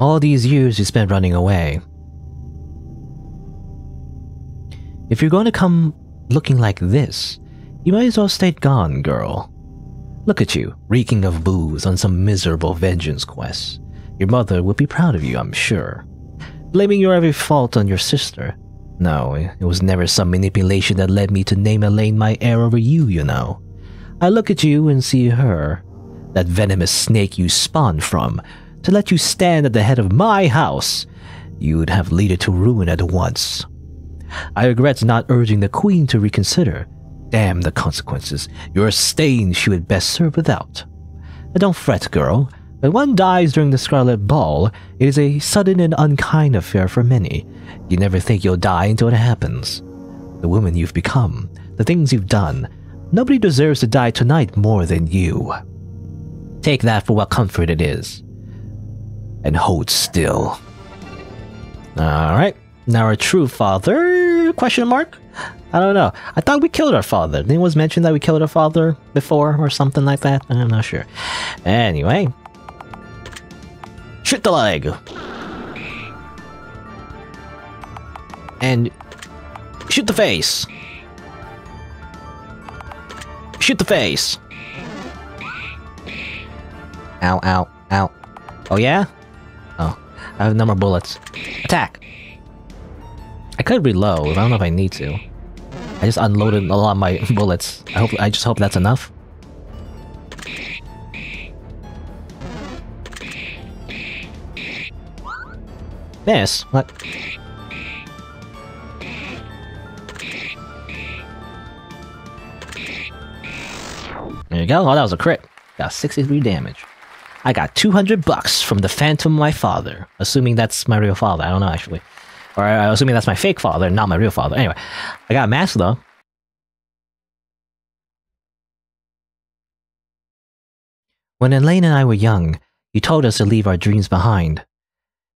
All these years you spent running away. If you're going to come looking like this, you might as well stay gone, girl. Look at you, reeking of booze on some miserable vengeance quest. Your mother would be proud of you, I'm sure. Blaming your every fault on your sister. No, it was never some manipulation that led me to name Elaine my heir over you, you know. I look at you and see her, that venomous snake you spawned from. To let you stand at the head of my house, you'd have led it to ruin at once. I regret not urging the queen to reconsider. Damn the consequences. You're a stain she would best serve without. But don't fret, girl. When one dies during the Scarlet Ball, it is a sudden and unkind affair for many. You never think you'll die until it happens. The woman you've become, the things you've done, nobody deserves to die tonight more than you. Take that for what comfort it is. And hold still. Alright, now our true father? Question mark? I don't know. I thought we killed our father. Didn't it was mentioned that we killed our father before or something like that? I'm not sure. Anyway. Shoot the leg! And shoot the face! Shoot the face! Ow, ow, ow. Oh yeah? Oh, I have no more bullets. Attack! I could reload, I don't know if I need to. I just unloaded a lot of my bullets. I just hope that's enough. Miss? What? There you go. Oh, that was a crit. Got 63 damage. I got $200 from the phantom of my father. Assuming that's my real father. I don't know, actually. Or assuming that's my fake father, not my real father. Anyway, I got a mask, though. When Elaine and I were young, you told us to leave our dreams behind.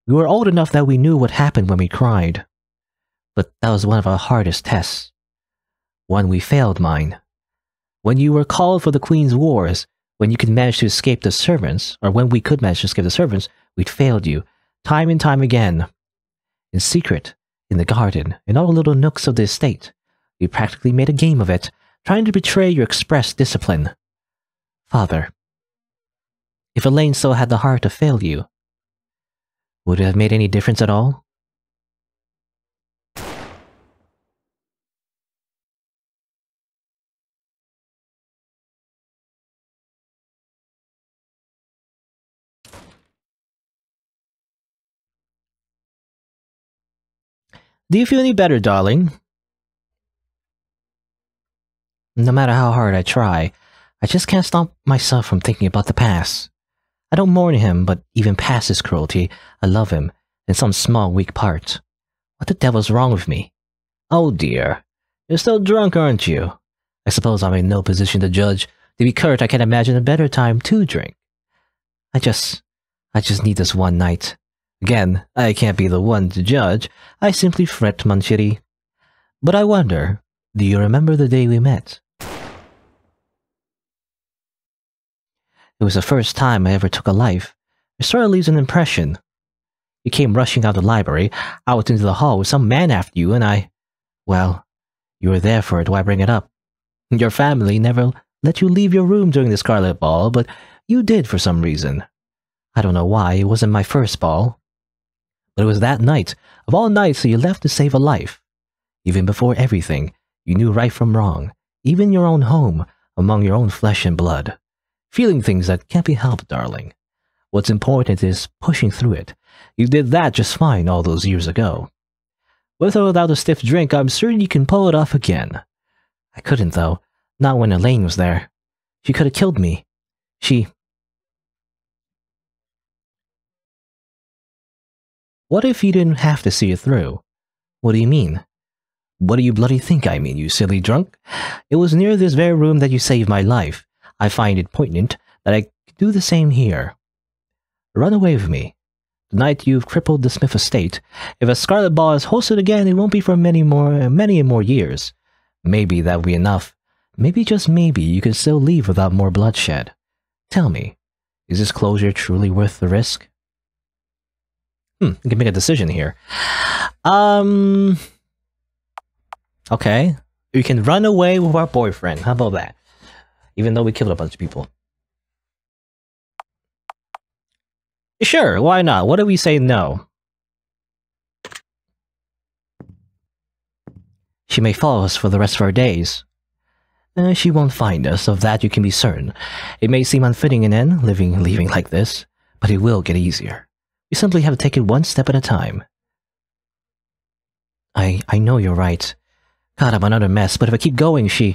We were old enough that we knew what happened when we cried. But that was one of our hardest tests. One we failed, mine. When you were called for the Queen's Wars, when you could manage to escape the servants, or when we could manage to escape the servants, we'd failed you, time and time again. In secret, in the garden, in all the little nooks of the estate, we practically made a game of it, trying to betray your expressed discipline. Father, if Elaine still had the heart to fail you, would it have made any difference at all? Do you feel any better, darling? No matter how hard I try, I just can't stop myself from thinking about the past. I don't mourn him, but even past his cruelty, I love him, in some small weak part. What the devil's wrong with me? Oh dear, you're still drunk, aren't you? I suppose I'm in no position to judge. To be curt, I can't imagine a better time to drink. I just need this one night. Again, I can't be the one to judge. I simply fret, Manchiri. But I wonder, do you remember the day we met? It was the first time I ever took a life. It sort of leaves an impression. You came rushing out of the library, out into the hall with some man after you, and well, you were there for it, why bring it up? Your family never let you leave your room during the Scarlet Ball, but you did for some reason. I don't know why, it wasn't my first ball. But it was that night, of all nights, that you left to save a life. Even before everything, you knew right from wrong, even your own home, among your own flesh and blood. Feeling things that can't be helped, darling. What's important is pushing through it. You did that just fine all those years ago. With or without a stiff drink, I'm certain you can pull it off again. I couldn't, though. Not when Elaine was there. She could have killed me. What if you didn't have to see it through? What do you mean? What do you bloody think I mean, you silly drunk? It was near this very room that you saved my life. I find it poignant that I could do the same here. Run away with me. The night you've crippled the Smythe Estate. If a Scarlet Ball is hosted again, it won't be for many more years. Maybe that will be enough. Maybe, just maybe, you can still leave without more bloodshed. Tell me, is this closure truly worth the risk? You can make a decision here. Okay. We can run away with our boyfriend. How about that? Even though we killed a bunch of people. Sure, why not? What do we say no? She may follow us for the rest of our days. She won't find us, of that you can be certain. It may seem unfitting in end, leaving like this, but it will get easier. We simply have to take it one step at a time. I know you're right. God, I'm another mess, but if I keep going, Shh.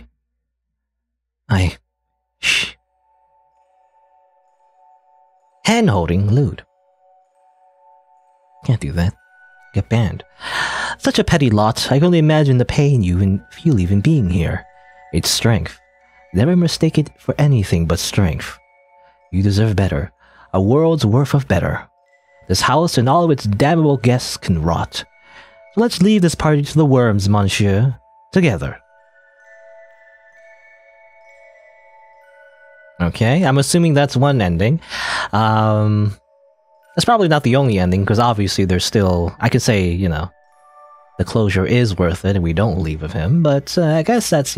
Hand-holding lewd. Can't do that. Get banned. Such a petty lot. I can only imagine the pain you feel even being here. It's strength. Never mistake it for anything but strength. You deserve better. A world's worth of better. This house and all of its damnable guests can rot. So let's leave this party to the worms, monsieur. Together. Okay, I'm assuming that's one ending. That's probably not the only ending, because obviously there's still... I could say, you know, the closure is worth it and we don't leave with him, but I guess that's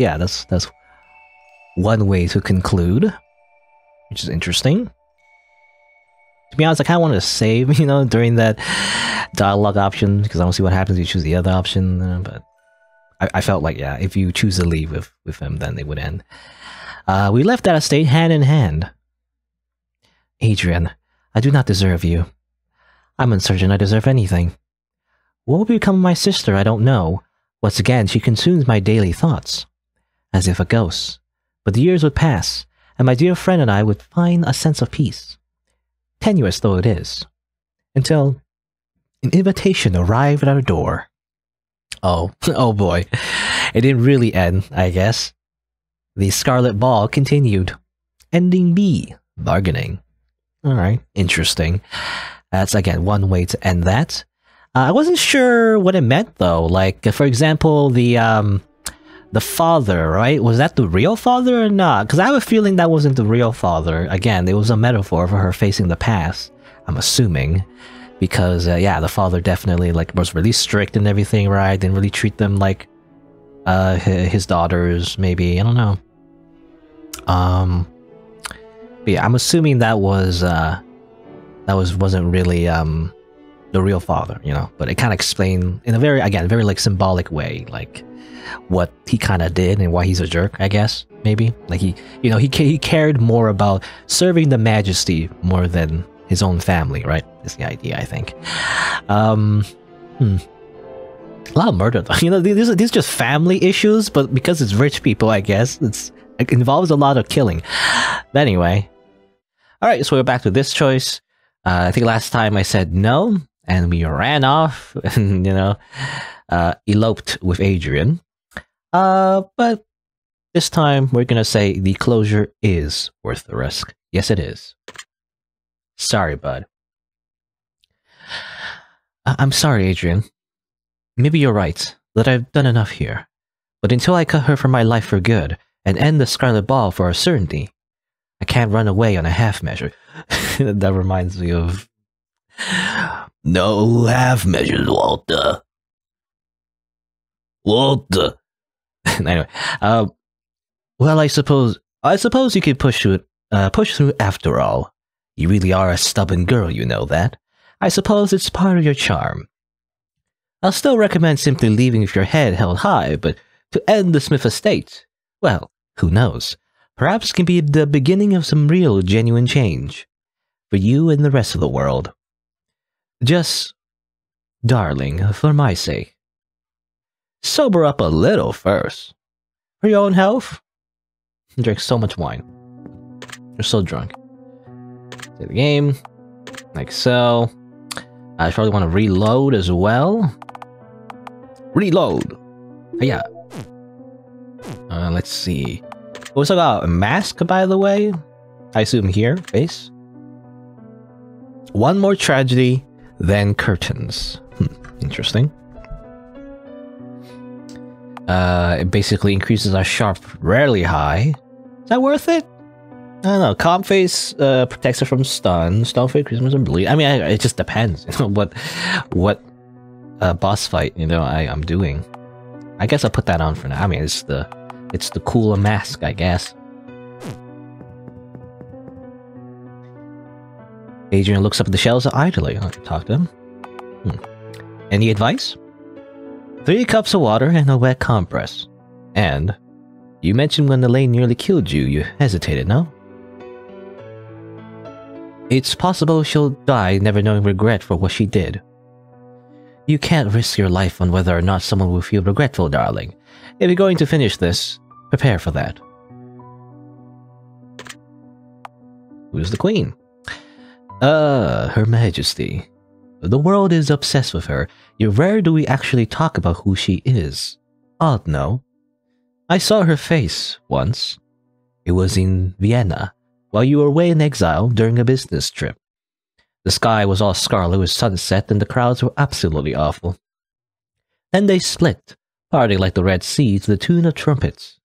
one way to conclude, which is interesting. To be honest, I kind of wanted to save, you know, during that dialogue option, because I don't see what happens if you choose the other option, but I felt like, yeah, if you choose to leave with him, then they would end. We left that estate hand in hand. Adrian, I do not deserve you. I'm uncertain I deserve anything. What will become of my sister, I don't know. Once again, she consumes my daily thoughts, as if a ghost. But the years would pass, and my dear friend and I would find a sense of peace, tenuous though it is, until an invitation arrived at our door. Oh boy. It didn't really end, I guess. The Scarlet Ball continued. Ending B. Bargaining. Alright, interesting. That's, again, one way to end that. I wasn't sure what it meant, though. Like, for example, the father, right? Was that the real father or not? Because I have a feeling that wasn't the real father. Again, it was a metaphor for her facing the past, I'm assuming. Because, yeah, the father definitely, like, was really strict and everything, right? Didn't really treat them like his daughters, maybe. I don't know. But yeah, I'm assuming that wasn't really the real father, you know. But it kind of explained in a very like symbolic way, like what he kind of did and why he's a jerk, I guess. Maybe like he cared more about serving the majesty more than his own family, right? Is the idea, I think. A lot of murder, though. You know, these are just family issues, but because it's rich people, I guess it involves a lot of killing. But anyway, all right. So we're back to this choice. I think last time I said no, and we ran off, and eloped with Adrian. But this time we're gonna say the closure is worth the risk. Yes, it is. Sorry, bud. I'm sorry, Adrian. Maybe you're right, that I've done enough here. But until I cut her from my life for good, and end the Scarlet Ball for a certainty, I can't run away on a half measure. That reminds me of... No half measures, Walter. Walter. Anyway, well, I suppose you could push through after all. You really are a stubborn girl, you know that. I suppose it's part of your charm. I'll still recommend simply leaving with your head held high, but to end the Smythe Estate, well, who knows? Perhaps it can be the beginning of some real, genuine change. For you and the rest of the world. Just, darling, for my sake. Sober up a little first. For your own health. You drink so much wine. You're so drunk. Save the game. Like so. I probably want to reload as well. Reload! Yeah. Let's see. We also got a mask, by the way. I assume here, face. One more tragedy, then curtains. Interesting. It basically increases our sharp rarely high. Is that worth it? I don't know. Calm face protects her from stun. Stone face, Christmas, and bleed. I mean, it just depends. You know what boss fight I'm doing. I guess I'll put that on for now. I mean, it's the cooler mask, I guess. Adrian looks up at the shelves idly. I'll talk to him. Any advice? 3 cups of water and a wet compress. And you mentioned when Elaine nearly killed you, you hesitated, no? It's possible she'll die never knowing regret for what she did. You can't risk your life on whether or not someone will feel regretful, darling. If you're going to finish this, prepare for that. Who's the queen? Her Majesty. The world is obsessed with her, yet rare do we actually talk about who she is. Odd, no? I saw her face once. It was in Vienna, while you were away in exile during a business trip. The sky was all scarlet with sunset and the crowds were absolutely awful. Then they split, parting like the Red Sea to the tune of trumpets.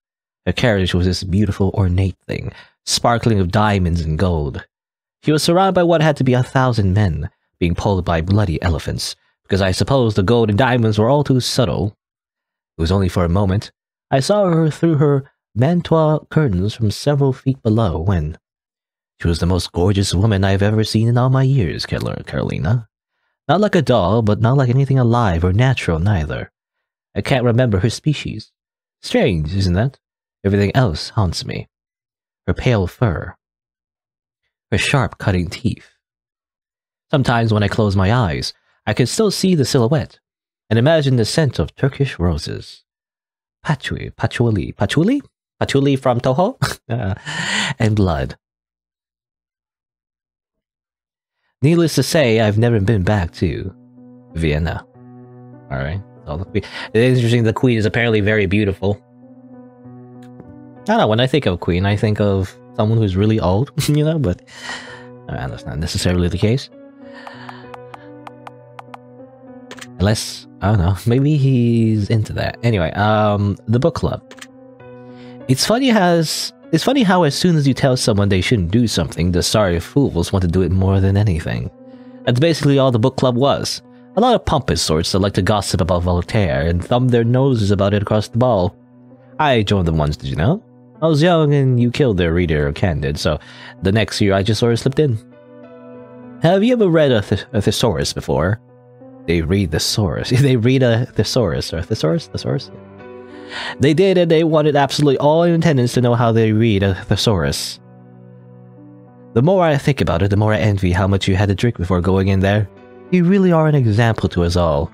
Her carriage was this beautiful ornate thing, sparkling with diamonds and gold. She was surrounded by what had to be 1,000 men, being pulled by bloody elephants, because I suppose the gold and diamonds were all too subtle. It was only for a moment. I saw her through her mantua curtains from several feet below when... She was the most gorgeous woman I've ever seen in all my years, Carolina. Not like a doll, but not like anything alive or natural neither. I can't remember her species. Strange, isn't that? Everything else haunts me. Her pale fur. Her sharp cutting teeth. Sometimes when I close my eyes, I can still see the silhouette, and imagine the scent of Turkish roses. Patchouli from Toho? And blood. Needless to say, I've never been back to Vienna. Alright. It is interesting, the queen is apparently very beautiful. I don't know, when I think of queen, I think of someone who's really old, but that's not necessarily the case. Unless, I don't know, maybe he's into that. Anyway, the book club. It's funny how as soon as you tell someone they shouldn't do something, the sorry fools want to do it more than anything. That's basically all the book club was. A lot of pompous sorts that like to gossip about Voltaire and thumb their noses about it across the ball. I joined them once, did you know? I was young and you killed their reader Candid, so the next year I just sort of slipped in. Have you ever read a thesaurus before? They read thesaurus. They read a thesaurus, or thesaurus? They did, and they wanted absolutely all in attendance to know how they read a thesaurus. The more I think about it, the more I envy how much you had to drink before going in there. You really are an example to us all.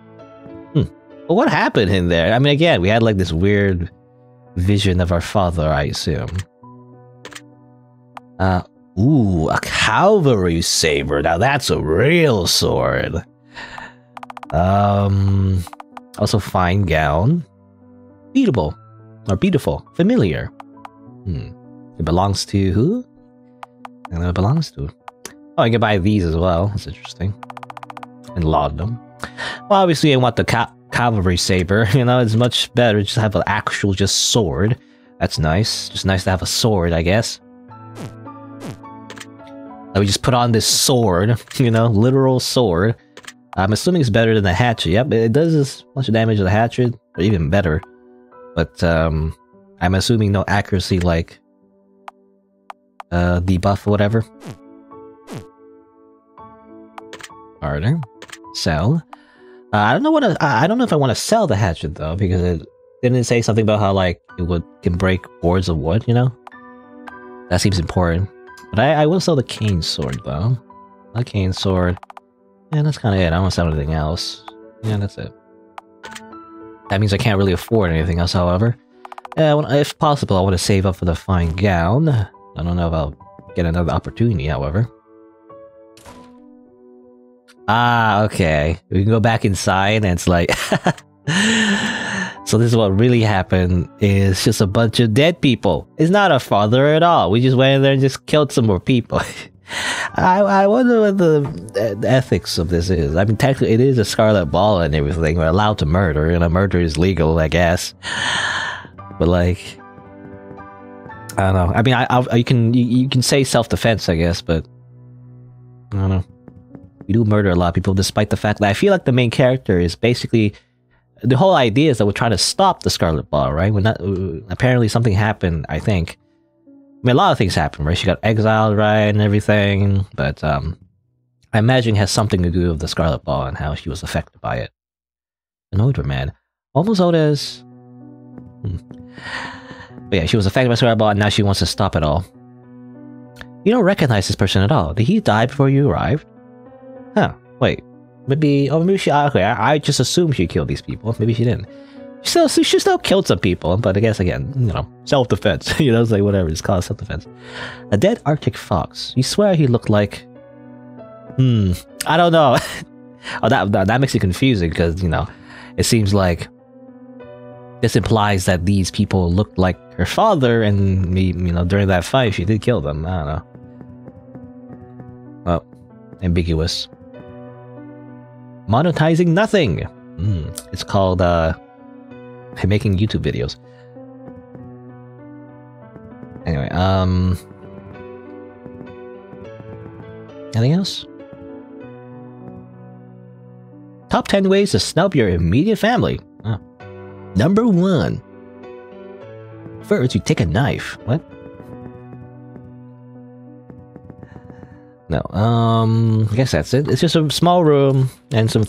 But what happened in there? I mean, again, we had like this weird vision of our father, I assume. Ooh, a Calvary Saber. Now that's a real sword. Also fine gown. Beatable. Or beautiful. Familiar. It belongs to who? I don't know what it belongs to. Oh, I can buy these as well. That's interesting. And laud them. Well, obviously I want the Calvary Saber. It's much better just to have an actual just sword. That's nice. Just nice to have a sword, I guess. Let me just put on this sword. Literal sword. I'm assuming it's better than the hatchet. Yep, it does as much damage as the hatchet, or even better. But, I'm assuming no accuracy like debuff or whatever. Harder. Sell. I don't know if I want to sell the hatchet though, because it didn't say something about how like it can break boards of wood, That seems important. But I will sell the cane sword though. The cane sword. Yeah, that's kind of it. I don't want to sell anything else. Yeah, that's it. That means I can't really afford anything else, however. If possible, I want to save up for the fine gown. I don't know if I'll get another opportunity, however. Ah, okay. We can go back inside and it's like... So this is what really happened, is just a bunch of dead people. It's not our father at all. We just went in there and just killed some more people. I wonder what the ethics of this is. I mean, technically it is a Scarlet Ball and everything. We're allowed to murder, murder is legal, I guess. But like... I don't know. I mean, you can say self-defense, I guess, but I don't know. We do murder a lot of people, despite the fact that I feel like the main character is basically the whole idea is that we're trying to stop the Scarlet Ball, right? We're not. Apparently, something happened. I think. I mean, a lot of things happened, right? She got exiled, right, and everything. But I imagine it has something to do with the Scarlet Ball and how she was affected by it. An older man, almost old as. But yeah, she was affected by Scarlet Ball, and now she wants to stop it all. You don't recognize this person at all. Did he die before you arrived? Huh, wait. Maybe, oh, maybe she, okay, I just assumed she killed these people. Maybe she didn't. She still killed some people, but I guess, again, you know, self-defense. You know, it's like, whatever, it's called self-defense. A dead Arctic fox. You swear he looked like... I don't know. Oh, that makes it confusing, because, you know, it seems like this implies that these people looked like her father, and, you know, during that fight, she did kill them. I don't know. Well, ambiguous. Monetizing nothing. It's called making YouTube videos. Anyway, anything else? Top 10 ways to snub your immediate family. Oh. Number 1. First, you take a knife. What? No, I guess that's it. It's just a small room and some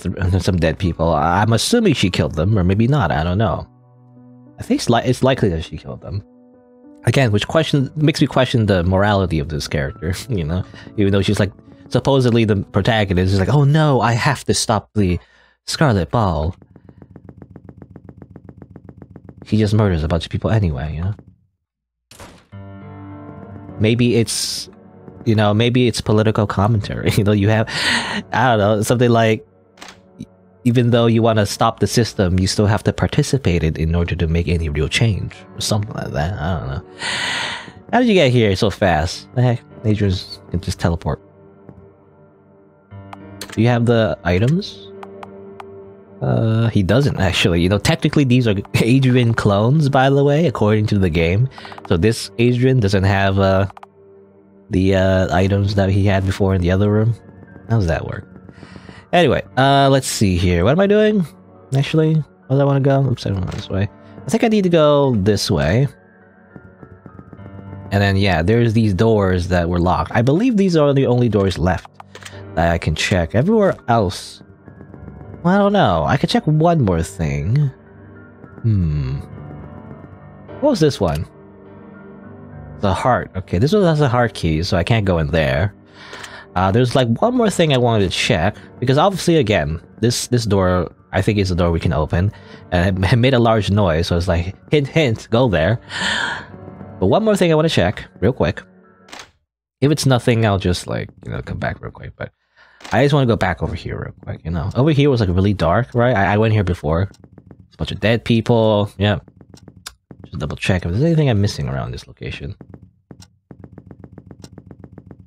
dead people. I'm assuming she killed them, or maybe not. I don't know. I think it's likely that she killed them. Again, which makes me question the morality of this character. You know, even though she's like supposedly the protagonist is like, oh no, I have to stop the Scarlet Ball. She just murders a bunch of people anyway. You know, maybe it's. You know, maybe it's political commentary. You know, you have, I don't know, something like, even though you want to stop the system, you still have to participate in order to make any real change. Or something like that. I don't know. How did you get here so fast? The heck? Natures can just teleport. Do you have the items? He doesn't, actually. You know, technically these are Adrian clones, by the way, according to the game. So this Adrian doesn't have, the items that he had before in the other room. How does that work? Anyway, let's see here. What am I doing? Actually, where do I want to go? Oops, I don't know this way. I think I need to go this way. And then, yeah, there's these doors that were locked. I believe these are the only doors left that I can check. Everywhere else... Well, I don't know. I could check one more thing. What was this one? The heart. Okay, this one has a heart key, so I can't go in there. There's like one more thing I wanted to check, because obviously, again, this door, I think is the door we can open, and it made a large noise, so it's like, hint, hint, go there. But one more thing I want to check, real quick. If it's nothing, I'll just, like, you know, come back real quick, but I just want to go back over here real quick, you know. Over here was, like, really dark, right? I went here before. There's a bunch of dead people, yeah. Just double check if there's anything I'm missing around this location.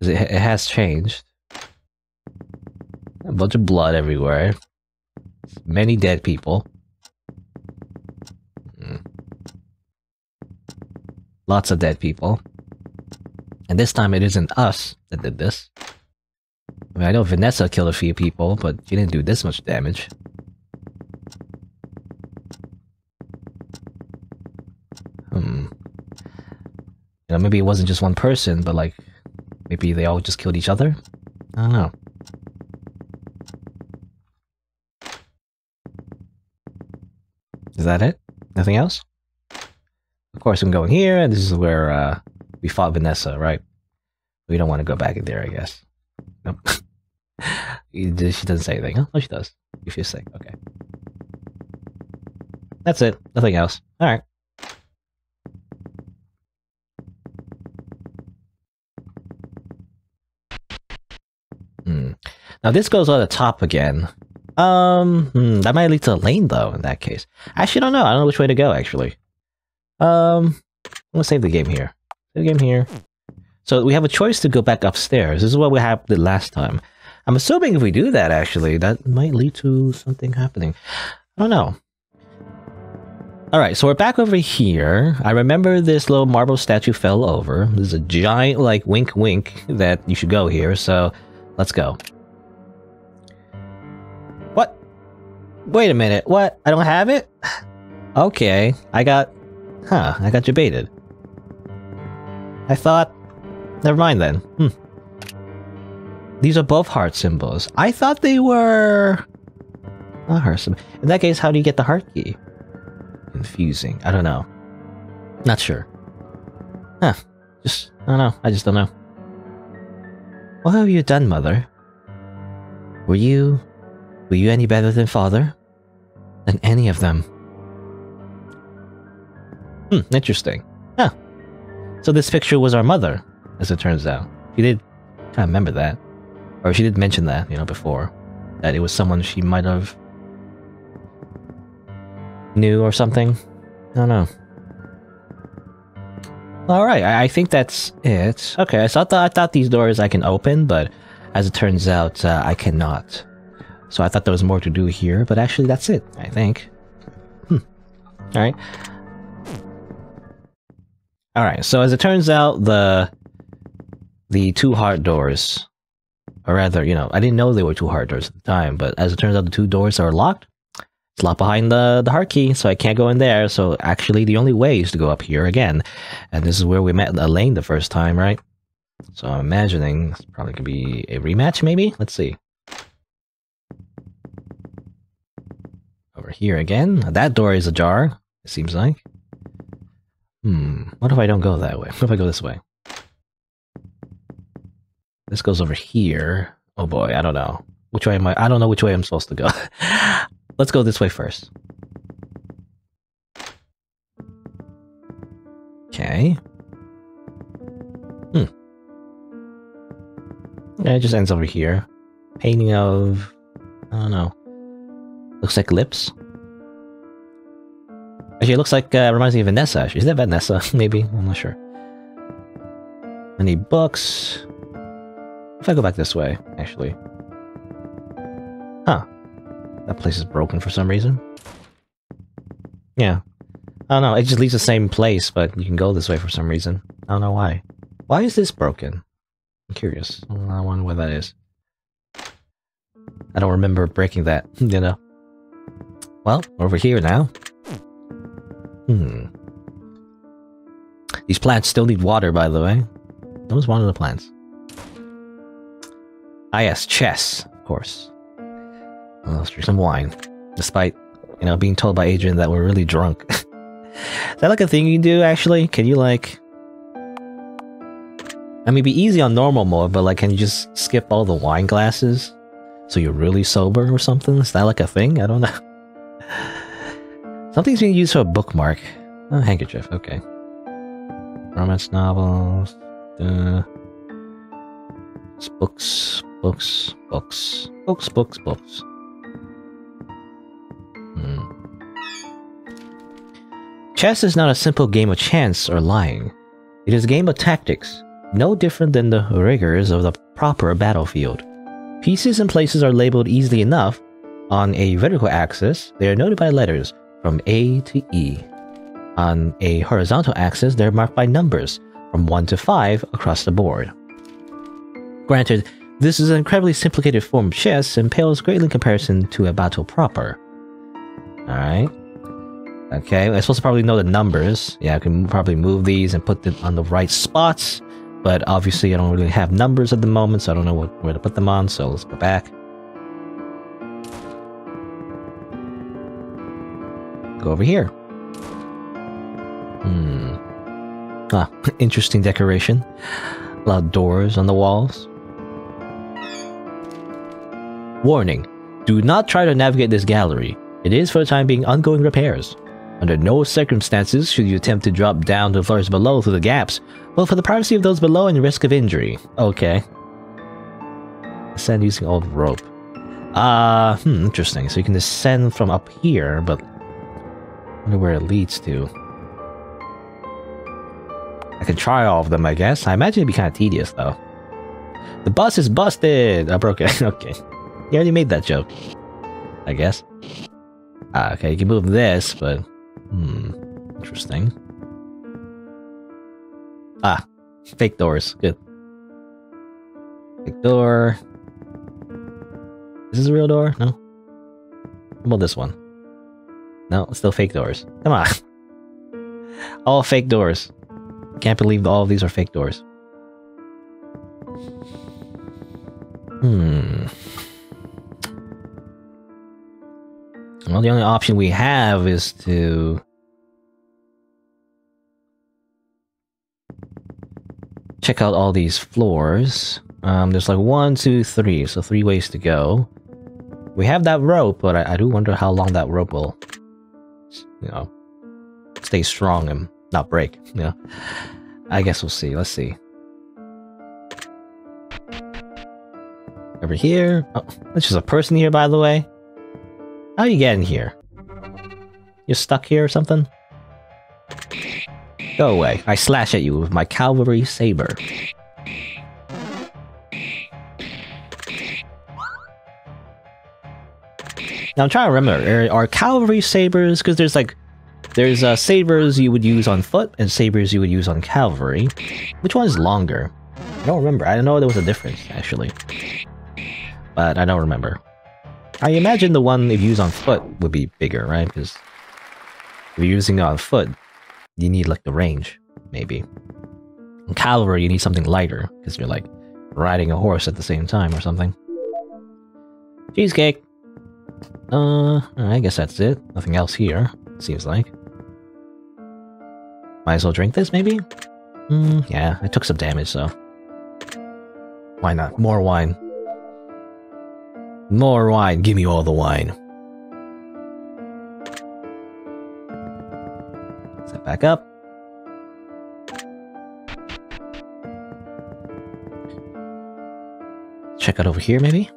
It has changed. A bunch of blood everywhere. Many dead people. Lots of dead people. And this time it isn't us that did this. I mean, I know Vanessa killed a few people, but she didn't do this much damage. You know, maybe it wasn't just one person, but like, maybe they all just killed each other? I don't know. Is that it? Nothing else? Of course, I'm going here, and this is where we fought Vanessa, right? We don't want to go back in there, I guess. Nope. She doesn't say anything. Oh, she does. You feel sick. Okay. That's it. Nothing else. Alright. Now this goes on the top again. That might lead to a lane though, in that case. I actually don't know. I don't know which way to go, actually. I'm gonna save the game here. Save the game here. So we have a choice to go back upstairs. This is what we happened last time. I'm assuming if we do that, actually, that might lead to something happening. I don't know. Alright, so we're back over here. I remember this little marble statue fell over. There's a giant, like, wink wink that you should go here, so let's go. What? Wait a minute, what? I don't have it? Okay, I got debated. I thought... Never mind then. These are both heart symbols. I thought they were... not heart symbols. In that case, how do you get the heart key? Confusing. I don't know. Not sure. I don't know. I just don't know. What have you done, Mother? Were you any better than Father? Than any of them? Interesting. Huh. So this picture was our mother, as it turns out. She did kind of remember that. Or she did mention that, before. That it was someone she might have knew or something. I don't know. Alright, I think that's it. Okay, I thought these doors I can open, but as it turns out, I cannot. So I thought there was more to do here, but actually that's it, I think. Alright. Alright, so as it turns out, the two heart doors, or rather, I didn't know they were two heart doors at the time, but as it turns out, the two doors are locked. It's locked behind the heart key, so I can't go in there, so actually the only way is to go up here again. And this is where we met Elaine the first time, right? So I'm imagining it's probably gonna be a rematch, maybe? Let's see. Over here again. That door is ajar, it seems like. What if I don't go that way? What if I go this way? This goes over here. Oh boy, I don't know. Which way am I? I don't know which way I'm supposed to go. Let's go this way first. Okay. Yeah, it just ends over here. Painting of... I don't know. Looks like lips. Actually, it looks like... reminds me of Vanessa, actually. Is that Vanessa? Maybe? I'm not sure. Any books? If I go back this way, actually. Huh. That place is broken for some reason. Yeah. I don't know, it just leads the same place, but you can go this way for some reason. I don't know why. Why is this broken? I'm curious. I wonder what that is. I don't remember breaking that, Well, over here now. These plants still need water, by the way. What was one of the plants? Ah yes, chess, of course. Let's drink some wine. Despite, being told by Adrian that we're really drunk. Is that like a thing you can do, actually? Can you, like... I mean, be easy on normal mode, but, like, can you just skip all the wine glasses? So you're really sober or something? Is that like a thing? I don't know. Something's being used for a bookmark. Oh, handkerchief, okay. Romance novels. Books. Chess is not a simple game of chance or lying. It is a game of tactics, no different than the rigors of the proper battlefield. Pieces and places are labeled easily enough. On a vertical axis, they are noted by letters from A to E. On a horizontal axis, they're marked by numbers from 1 to 5 across the board. Granted, this is an incredibly simplified form of chess and pales greatly in comparison to a battle proper. Alright. Okay, I'm supposed to probably know the numbers. Yeah, I can probably move these and put them on the right spots. But obviously I don't really have numbers at the moment, so I don't know where to put them on, so let's go back. Go over here. Interesting decoration. A lot of doors on the walls. Warning, do not try to navigate this gallery. It is for the time being ongoing repairs. Under no circumstances should you attempt to drop down to the floors below through the gaps, both for the privacy of those below and risk of injury. Okay. Ascend using old rope. Interesting. So you can descend from up here, but I wonder where it leads to. I can try all of them, I guess. I imagine it'd be kind of tedious, though. The bus is busted! I broke it. Okay. You already made that joke. I guess. Okay, you can move this, but Interesting. Ah, fake doors. Good. Fake door. Is this a real door? No. How about this one? No, it's still fake doors. Come on. All fake doors. Can't believe all of these are fake doors. Well, the only option we have is to check out all these floors. There's like 1, 2, 3, so 3 ways to go. We have that rope, but I do wonder how long that rope will, you know, stay strong and not break, you know. I guess we'll see. Let's see. Over here. Oh, there's just a person here, by the way. How you getting here? You're stuck here or something? Go away. I slash at you with my Calvary Saber. Now I'm trying to remember, are Calvary Sabers, because there's sabers you would use on foot and sabers you would use on cavalry. Which one is longer? I don't remember. I don't know there was a difference, actually. But I don't remember. I imagine the one if used on foot would be bigger, right? Because if you're using it on foot, you need like the range, maybe. In cavalry, you need something lighter, because you're like riding a horse at the same time or something. Cheesecake! I guess that's it. Nothing else here, seems like. Might as well drink this, maybe? Yeah, I took some damage, so... Why not? More wine. More wine! Give me all the wine. Set back up. Check out over here, maybe?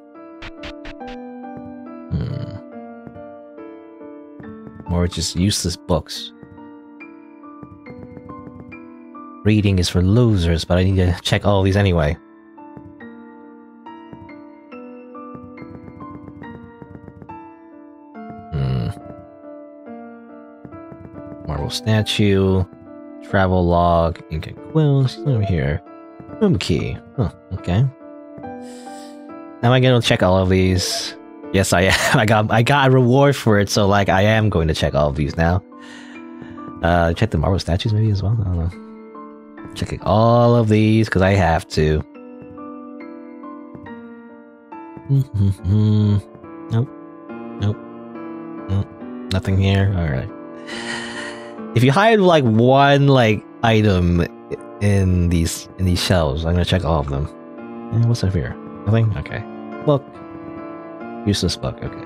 Or just useless books. Reading is for losers, but I need to check all these anyway. Marble statue, travel log, ink and quills. Over here, room key. Huh, okay. Am I gonna check all of these? Yes, I am. I got a reward for it, so like I am going to check all of these now. Check the marble statues maybe as well. I don't know. Checking all of these because I have to. Nope. Nope. Nope. Nothing here. All right. If you hide like one like item in these shelves, I'm gonna check all of them. And what's up here? Nothing. Okay. Book. Useless book. Okay.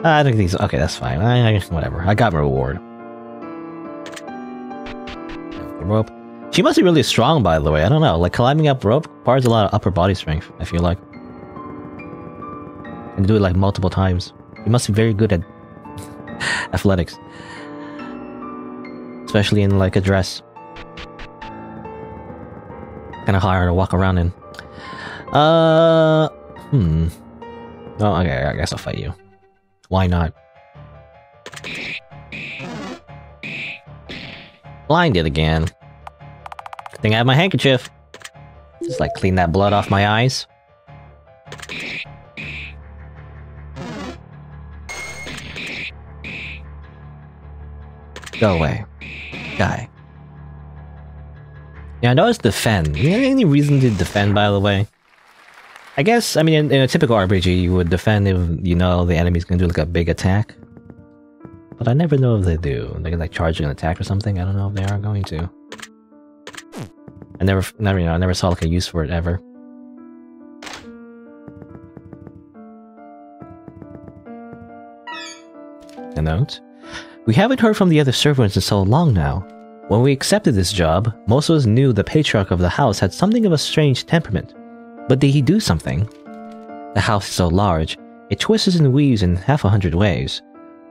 I think these. Okay, that's fine. Whatever. I got my reward. The rope. She must be really strong, by the way. I don't know. Like climbing up rope requires a lot of upper body strength. I feel like. And do it like multiple times. You must be very good at athletics, especially in like a dress. Kind of hard to walk around in. Oh, okay, I guess I'll fight you. Why not? Blinded again. Good thing I have my handkerchief. Just like clean that blood off my eyes. Go away. Die. Yeah, I noticed defend. You have any reason to defend, by the way? I guess, I mean, in a typical RPG, you would defend if, you know, the enemy's gonna do like a big attack. But I never know if they do. They can like charge an attack or something. I don't know if they are going to. I never saw like a use for it ever. A note. We haven't heard from the other servants in so long now. When we accepted this job, most of us knew the patriarch of the house had something of a strange temperament. But did he do something? The house is so large, it twists and weaves in 100 ways.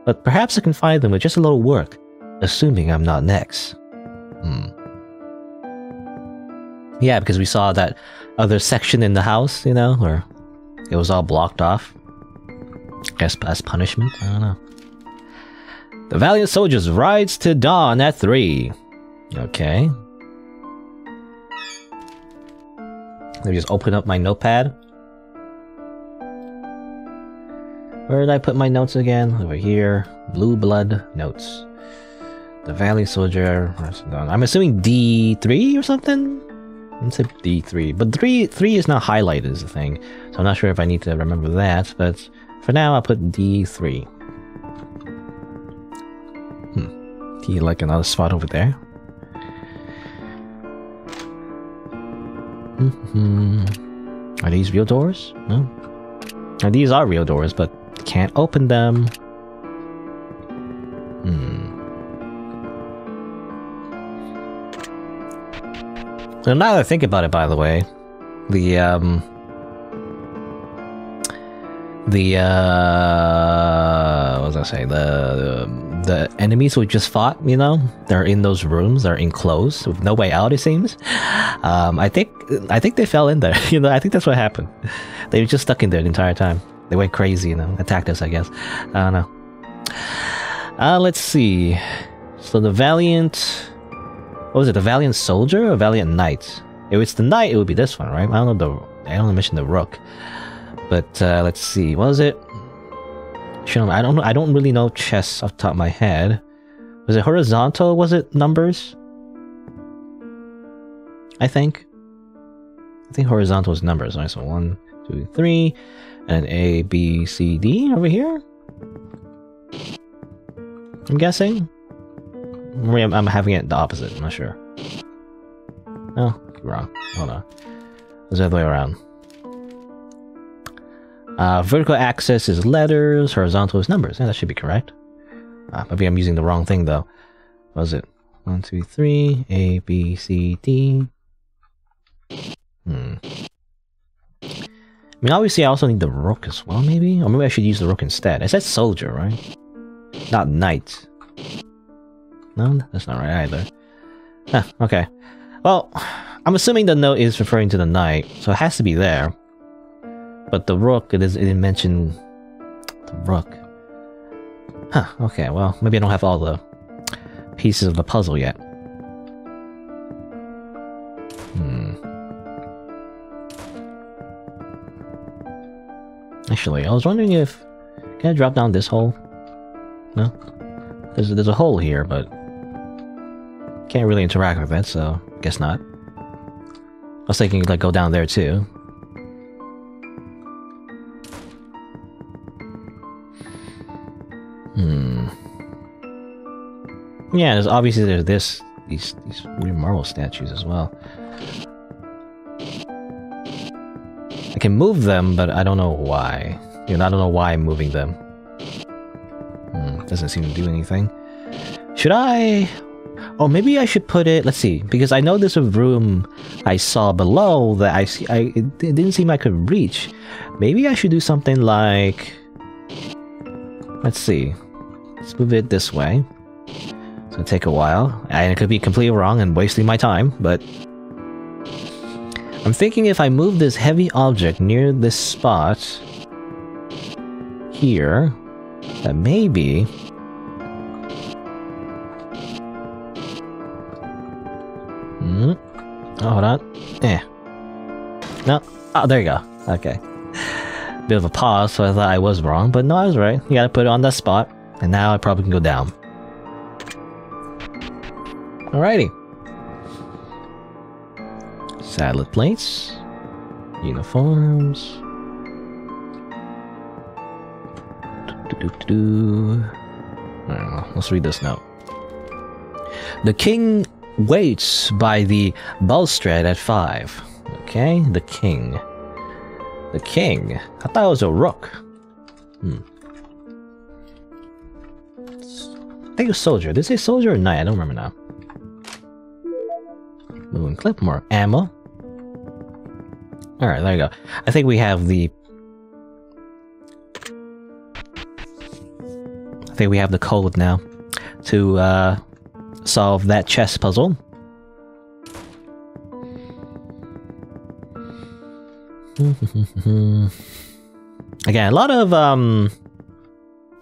But perhaps I can find them with just a little work, assuming I'm not next. Yeah, because we saw that other section in the house, you know, where it was all blocked off. I guess as punishment? I don't know. The valiant soldiers rides to dawn at 3. Okay. Let me just open up my notepad. Where did I put my notes again? Over here. Blue blood notes. The valiant soldier. I'm assuming D3 or something? Let's say D3. But 3 is not highlighted is the thing. So I'm not sure if I need to remember that. But for now, I'll put D3. D like another spot over there. Are these real doors? No. Now, these are real doors, but can't open them. So now that I think about it, by the way, what was I saying? The enemies we just fought, you know, they're in those rooms, they're enclosed with no way out, it seems. I think they fell in there. You know, I think that's what happened. They were just stuck in there the entire time. They went crazy, you know, attacked us, I guess. I don't know. Let's see. So the valiant, what was it? The valiant soldier or valiant knight? If it's the knight, it would be this one, right? I only mentioned the rook. But let's see. What was it? I don't know. I don't really know chess off the top of my head. Was it horizontal? Was it numbers? I think horizontal is numbers. Right? So 1, 2, 3, and A, B, C, D over here. I'm guessing. Maybe I'm having it the opposite. I'm not sure. Oh, wrong. Hold on. It's the other way around. Vertical axis is letters, horizontal is numbers. Yeah, that should be correct. Maybe I'm using the wrong thing though. What was it? 1, 2, 3, A, B, C, D. I mean, obviously I also need the rook as well, maybe? Or maybe I should use the rook instead. It says soldier, right? Not knight. No, that's not right either. Okay. Well, I'm assuming the note is referring to the knight, so it has to be there. But the rook, it didn't mention the rook. Okay, well, maybe I don't have all the pieces of the puzzle yet. Actually, I was wondering if... Can I drop down this hole? No? There's a hole here, but... Can't really interact with it, so... Guess not. I was thinking, like, go down there, too. Yeah, there's these weird marble statues as well. I can move them, but I don't know why. You know, I don't know why I'm moving them. Doesn't seem to do anything. Should I... Oh, maybe I should put it... Let's see, because I know there's a room I saw below that it didn't seem I could reach. Maybe I should do something like... Let's see. Let's move it this way. It's gonna take a while, and it could be completely wrong and wasting my time, but... I'm thinking if I move this heavy object near this spot... here... that maybe... Oh, hold on. No. Oh, there you go. Okay. Bit of a pause, so I thought I was wrong, but no, I was right. You gotta put it on that spot, and now I probably can go down. Alrighty. Saddlet plates. Uniforms. Alright, let's read this note. The king waits by the balustrade at 5. Okay, the king. The king? I thought it was a rook. I think it was soldier. Did it say soldier or knight? I don't remember now. Moving clip, more ammo. Alright, there you go. I think we have the... I think we have the code now to solve that chess puzzle. Again, a lot of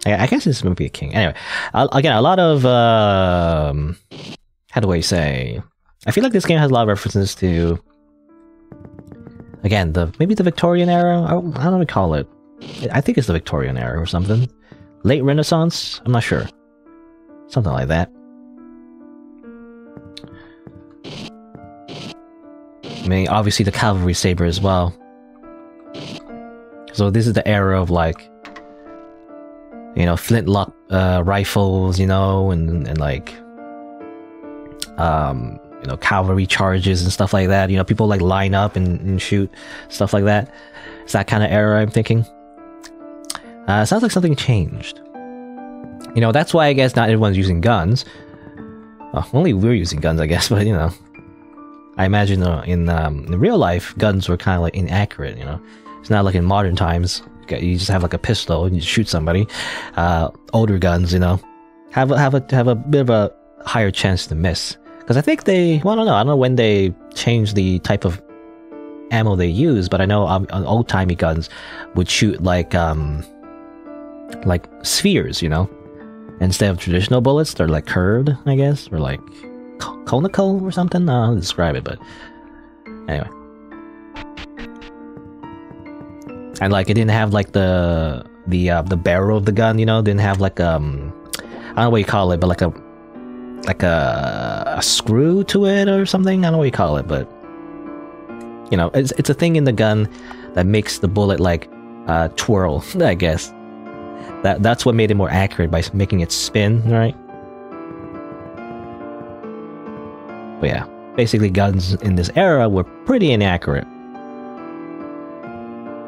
I guess this would be a king. Anyway, again, a lot of how do I say? I feel like this game has a lot of references to, again, maybe the Victorian era. I don't know what to call it. I think it's the Victorian era or something. Late Renaissance. I'm not sure. Something like that. I mean, obviously the Calvary Saber as well. So this is the era of, like, you know, flintlock rifles, you know, and like, you know, cavalry charges and stuff like that. You know, people like line up and shoot, stuff like that. It's that kind of era, I'm thinking. Sounds like something changed. You know, that's why I guess not everyone's using guns. Well, only we're using guns, I guess, but, you know. I imagine in real life, guns were kind of like inaccurate, you know. It's not like in modern times. You just have like a pistol and you shoot somebody. Older guns, you know, have a bit of a higher chance to miss. Because I think well, I don't know when they changed the type of ammo they use, but I know old-timey guns would shoot like spheres, you know, instead of traditional bullets. They're like curved, I guess, or like conical or something. I don't know how to describe it, but anyway. And like it didn't have like the barrel of the gun, you know, didn't have like I don't know what you call it, but like a screw to it or something. I don't know what you call it, but you know, it's a thing in the gun that makes the bullet like twirl, I guess. That's what made it more accurate, by making it spin, right? But yeah, basically guns in this era were pretty inaccurate.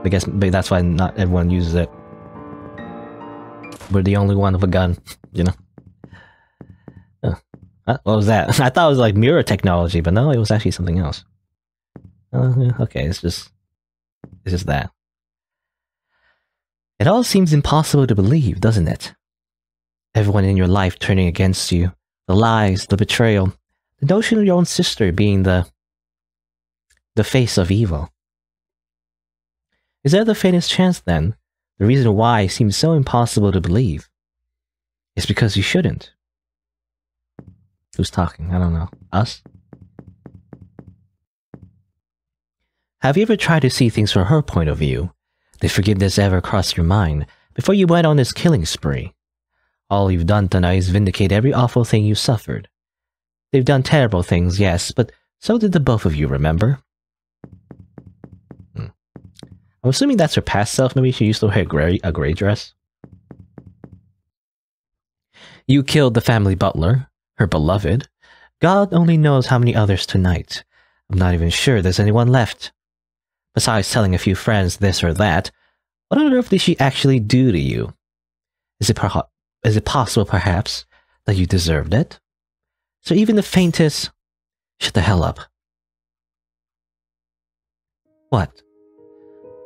I guess that's why not everyone uses it. We're the only one with a gun, you know? What was that? I thought it was like mirror technology, but no, it was actually something else. Okay, it's just that. It all seems impossible to believe, doesn't it? Everyone in your life turning against you, the lies, the betrayal, the notion of your own sister being the face of evil. Is there the faintest chance, then, the reason why it seems so impossible to believe is because you shouldn't? Who's talking? I don't know. Us? Have you ever tried to see things from her point of view? Did forgiveness ever cross your mind before you went on this killing spree? All you've done tonight is vindicate every awful thing you suffered. They've done terrible things, yes, but so did the both of you, remember? I'm assuming that's her past self. Maybe she used to wear a gray dress. You killed the family butler, her beloved. God only knows how many others tonight. I'm not even sure there's anyone left. Besides telling a few friends this or that, what on earth did she actually do to you? Is it possible, perhaps, that you deserved it? So even the faintest... Shut the hell up. What?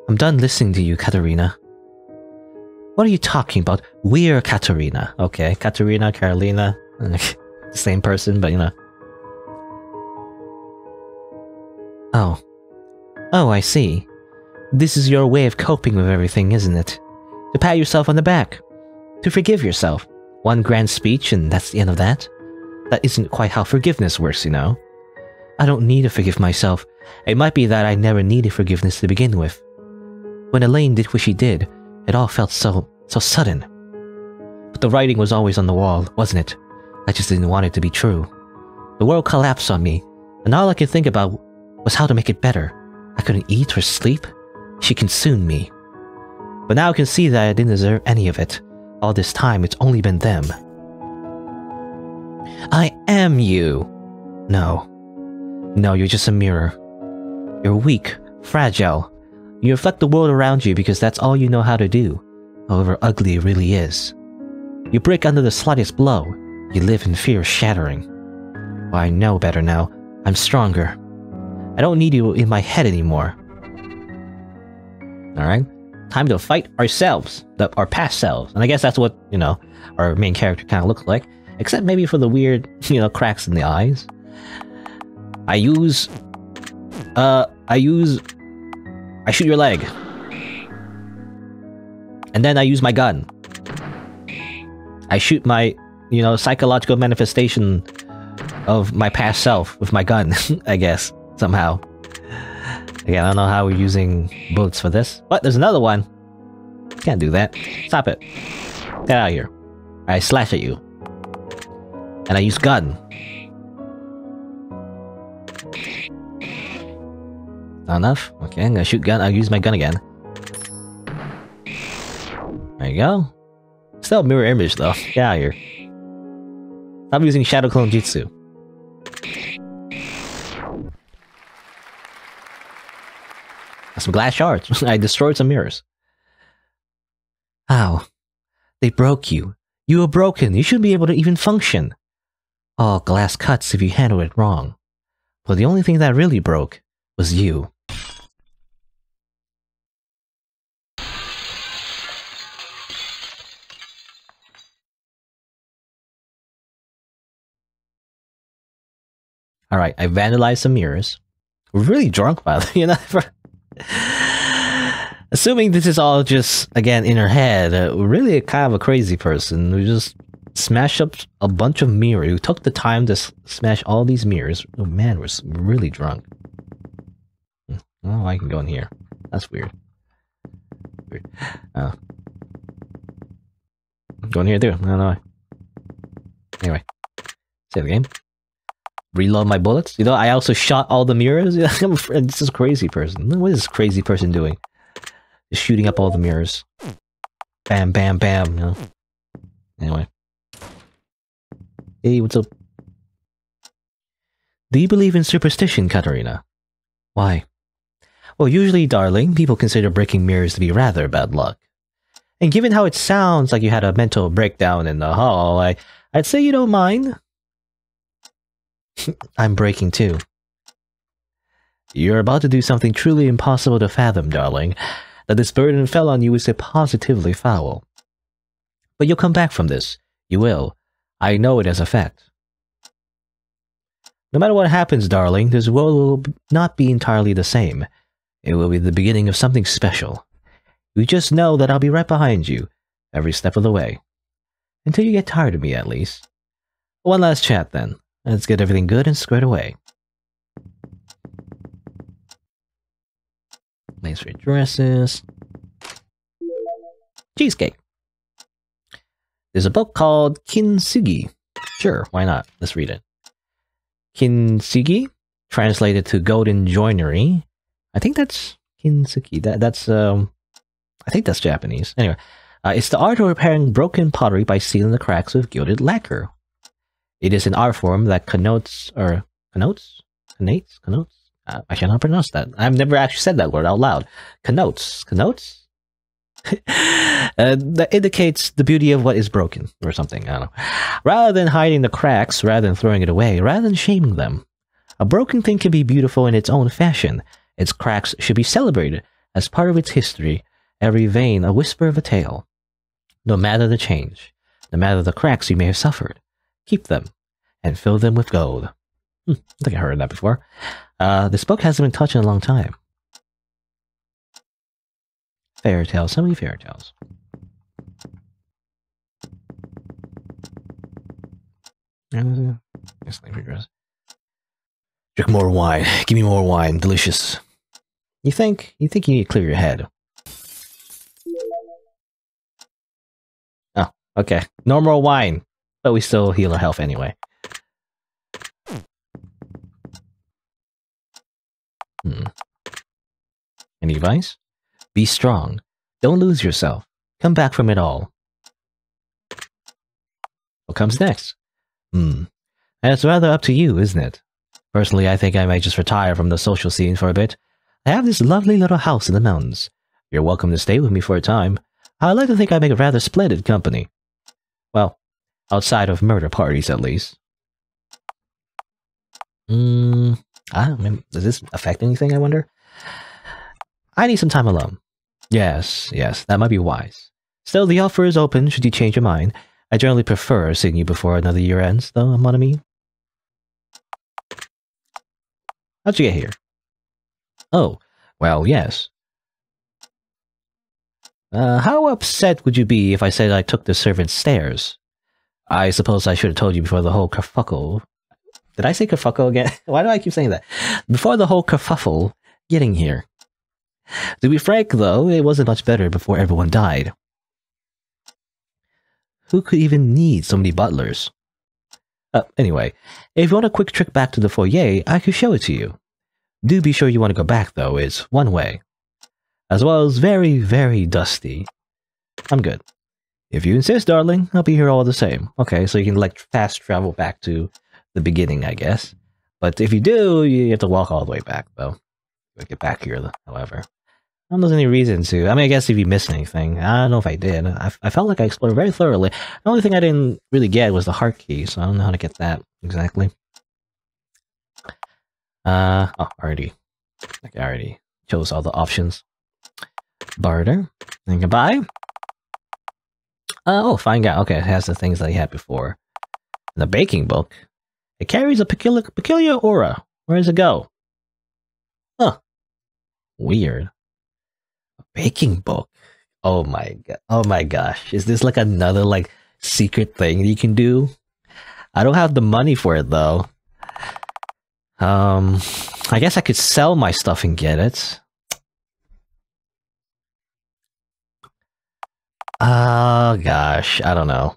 I'm done listening to you, Katerina. What are you talking about? We're Katerina. Okay, Katerina, Carolina. The same person, but you know. Oh, I see. This is your way of coping with everything, isn't it? To pat yourself on the back. To forgive yourself. One grand speech and that's the end of that? That isn't quite how forgiveness works, you know. I don't need to forgive myself. It might be that I never needed forgiveness to begin with. When Elaine did what she did, it all felt so sudden. But the writing was always on the wall, wasn't it? I just didn't want it to be true. The world collapsed on me, and all I could think about was how to make it better. I couldn't eat or sleep. She consumed me. But now I can see that I didn't deserve any of it. All this time, it's only been them. I am you! No, you're just a mirror. You're weak, fragile. You reflect the world around you because that's all you know how to do, however ugly it really is. You break under the slightest blow. You live in fear of shattering. Well, I know better now. I'm stronger. I don't need you in my head anymore. Alright? Time to fight ourselves. Our past selves. And I guess that's what, you know, our main character kind of looks like. Except maybe for the weird, you know, cracks in the eyes. I shoot your leg. And then I use my gun. I shoot my, you know, psychological manifestation of my past self with my gun, I guess, somehow. Again, I don't know how we're using bullets for this, but there's another one. Can't do that. Stop it. Get out of here. I slash at you. And I use gun. Not enough? Okay, I'm gonna shoot gun. I'll use my gun again. There you go. Still a mirror image though. Get out of here. Stop using Shadow Clone Jutsu. Some glass shards. I destroyed some mirrors. How? They broke you. You were broken. You shouldn't be able to even function. Oh, glass cuts if you handle it wrong. But the only thing that really broke was you. Alright, I vandalized some mirrors. We're really drunk, by the way, you know? Assuming this is all just, again, in her head, we're really kind of a crazy person who just smashed up a bunch of mirrors, who took the time to smash all these mirrors. Oh man, we're really drunk. Oh, I can go in here. That's weird. Weird. Go in here too. I don't know why. Anyway, save the game. Reload my bullets. You know, I also shot all the mirrors. This is a crazy person. What is this crazy person doing? Just shooting up all the mirrors. Bam, bam, bam. You know. Anyway. Hey, what's up? Do you believe in superstition, Katarina? Why? Well, usually, darling, people consider breaking mirrors to be rather bad luck. And given how it sounds like you had a mental breakdown in the hall, I'd say you don't mind. I'm breaking too. You're about to do something truly impossible to fathom, darling. That this burden fell on you is positively foul. But you'll come back from this. You will. I know it as a fact. No matter what happens, darling, this world will not be entirely the same. It will be the beginning of something special. You just know that I'll be right behind you, every step of the way. Until you get tired of me, at least. One last chat, then. Let's get everything good and squared away. Place for dresses. Cheesecake. There's a book called Kintsugi. Sure, why not? Let's read it. Kintsugi, translated to golden joinery. I think that's Kintsugi. I think that's Japanese. Anyway, it's the art of repairing broken pottery by sealing the cracks with gilded lacquer. It is an art form that connotes. I cannot pronounce that. I've never actually said that word out loud. Connotes? That indicates the beauty of what is broken, or something, I don't know. Rather than hiding the cracks, rather than throwing it away, rather than shaming them. A broken thing can be beautiful in its own fashion. Its cracks should be celebrated as part of its history, every vein a whisper of a tale. No matter the change, no matter the cracks you may have suffered, keep them, and fill them with gold. I think I heard that before. This book hasn't been touched in a long time. Fairy tales, so many fairy tales. Drink more wine. Give me more wine. Delicious. You think you need to clear your head. Oh, okay. No more wine. But we still heal our health anyway. Any advice? Be strong. Don't lose yourself. Come back from it all. What comes next? That's rather up to you, isn't it? Personally, I think I might just retire from the social scene for a bit. I have this lovely little house in the mountains. You're welcome to stay with me for a time. I'd like to think I make a rather splendid company. Well, outside of murder parties, at least. I don't know, does this affect anything, I wonder? I need some time alone. Yes, that might be wise. Still, the offer is open should you change your mind. I generally prefer seeing you before another year ends, though, mon ami. How'd you get here? Oh, well, yes. How upset would you be if I said I took the servant's stairs? I suppose I should have told you before the whole kerfuffle. Did I say kerfuffle again? Why do I keep saying that? Before the whole kerfuffle getting here. To be frank, though, it wasn't much better before everyone died. Who could even need so many butlers? Anyway, if you want a quick trip back to the foyer, I could show it to you. Do be sure you want to go back, though. It's one way. As well as very, very dusty. I'm good. If you insist, darling, I'll be here all the same. Okay, so you can, like, fast travel back to the beginning, I guess. But if you do, you have to walk all the way back, though. You'll get back here, however. I don't know if there's any reason to. I mean, I guess if you missed anything. I don't know if I did. I felt like I explored very thoroughly. The only thing I didn't really get was the heart key, so I don't know how to get that exactly. Oh, already. Like, I already chose all the options. Barter. And goodbye. Oh, fine guy. Okay, it has the things that he had before. In the baking book, it carries a peculiar aura. Where does it go? Huh. Weird. A baking book. Oh my god. Oh my gosh. Is this like another like secret thing you can do? I don't have the money for it though. I guess I could sell my stuff and get it. Oh gosh, I don't know.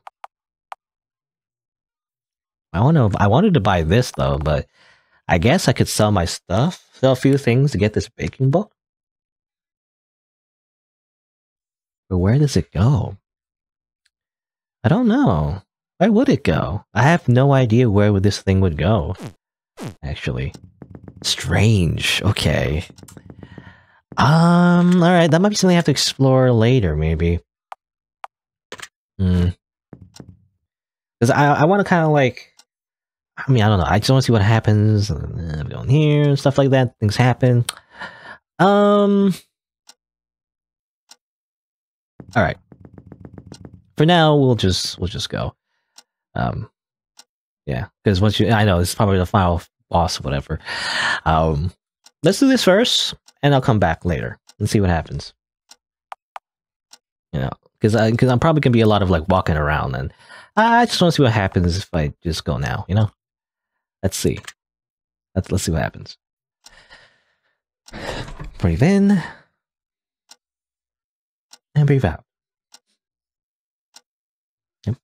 I wanted to buy this though, but I guess I could sell my stuff, sell a few things to get this baking book. But where does it go? I don't know. Where would it go? I have no idea where this thing would go. Actually. Strange. Okay. Alright, that might be something I have to explore later, maybe. Because I want to kind of like... I mean, I don't know. I just want to see what happens. I'm going here and stuff like that. Things happen. Alright. For now, we'll just go. Yeah, because once you... I know, it's probably the final boss or whatever. Let's do this first, and I'll come back later and see what happens. You know, because I'm probably gonna be a lot of like walking around, and I just want to see what happens if I just go now. You know, let's see. Let's see what happens. Breathe in and breathe out. Yep.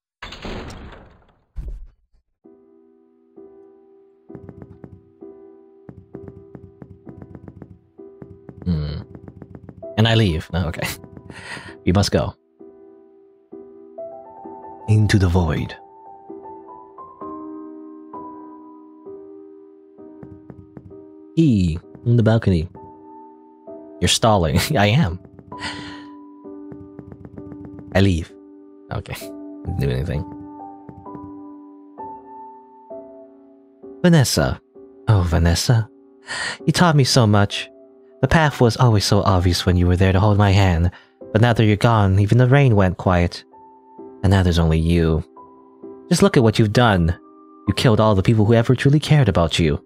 And I leave. Oh, okay. We must go. Into the void. On the balcony. You're stalling. I am. I leave. Okay. Didn't do anything. Vanessa. Oh, Vanessa. You taught me so much. The path was always so obvious when you were there to hold my hand, but now that you're gone, even the rain went quiet. And now there's only you. Just look at what you've done. You killed all the people who ever truly cared about you.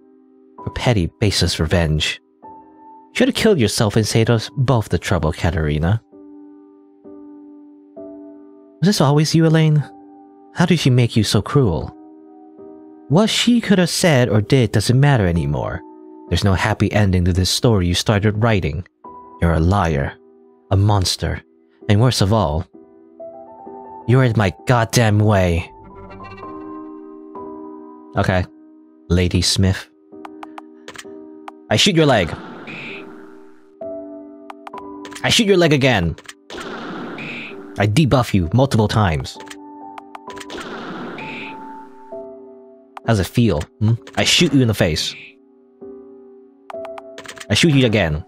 For petty, baseless revenge. You should have killed yourself and saved us both the trouble, Katerina. Was this always you, Elaine? How did she make you so cruel? What she could have said or did doesn't matter anymore. There's no happy ending to this story you started writing. You're a liar, a monster, and worst of all, you're in my goddamn way. Okay, Lady Smith. I shoot your leg. I shoot your leg again. I debuff you multiple times. How's it feel? I shoot you in the face. I shoot you again.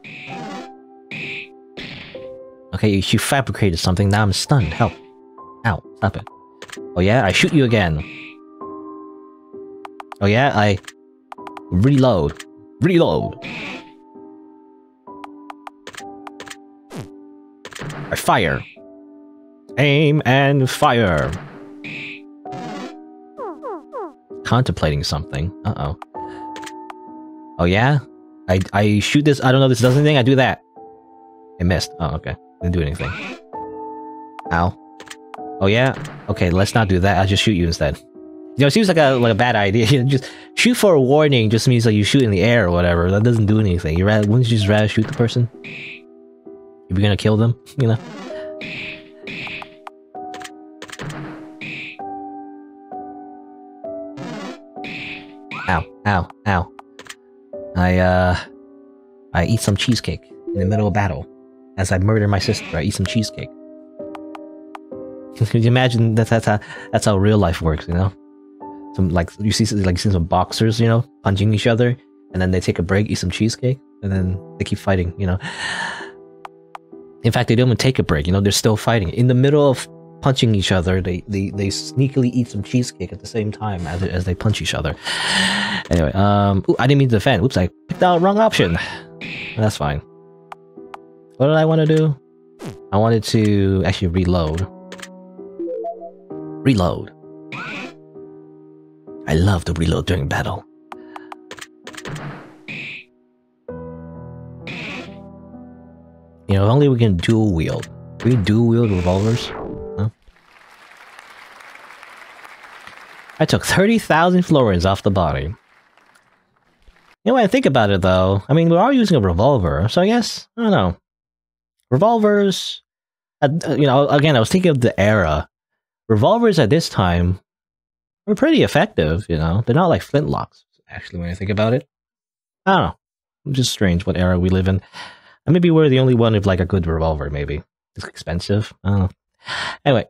Okay, you fabricated something, now I'm stunned. Help. Ow, stop it. Oh yeah, I shoot you again. Oh yeah, I... Reload. Reload. I fire. Aim and fire. Contemplating something. Uh-oh. Oh yeah? I shoot this, I don't know if this does anything, I do that. It missed. Oh, okay. Didn't do anything. Ow. Oh yeah? Okay, let's not do that. I'll just shoot you instead. You know, it seems like a bad idea. You know, just shoot for a warning just means like you shoot in the air or whatever. That doesn't do anything. Wouldn't you just rather shoot the person? If you're gonna kill them, you know? Ow, ow, ow. I eat some cheesecake in the middle of battle. As I murder my sister, I eat some cheesecake. Can you imagine that's how real life works, you know? You see some boxers, you know, punching each other, and then they take a break, eat some cheesecake, and then they keep fighting, you know. In fact, they don't even take a break, you know, they're still fighting. In the middle of punching each other, they sneakily eat some cheesecake at the same time as they punch each other. Anyway, ooh, I didn't mean to defend. Oops, I picked out the wrong option. That's fine. What did I want to do? I wanted to actually reload. Reload. I love to reload during battle. You know, if only we can dual wield. Can we dual wield revolvers? Huh? I took 30,000 florins off the body. You know, when I think about it though, I mean, we are using a revolver, so I guess, I don't know. Revolvers, you know, again, I was thinking of the era. Revolvers at this time were pretty effective, you know. They're not like flintlocks, actually, when I think about it. I don't know. It's just strange what era we live in. And maybe we're the only one with like a good revolver, maybe. It's expensive. I don't know. Anyway.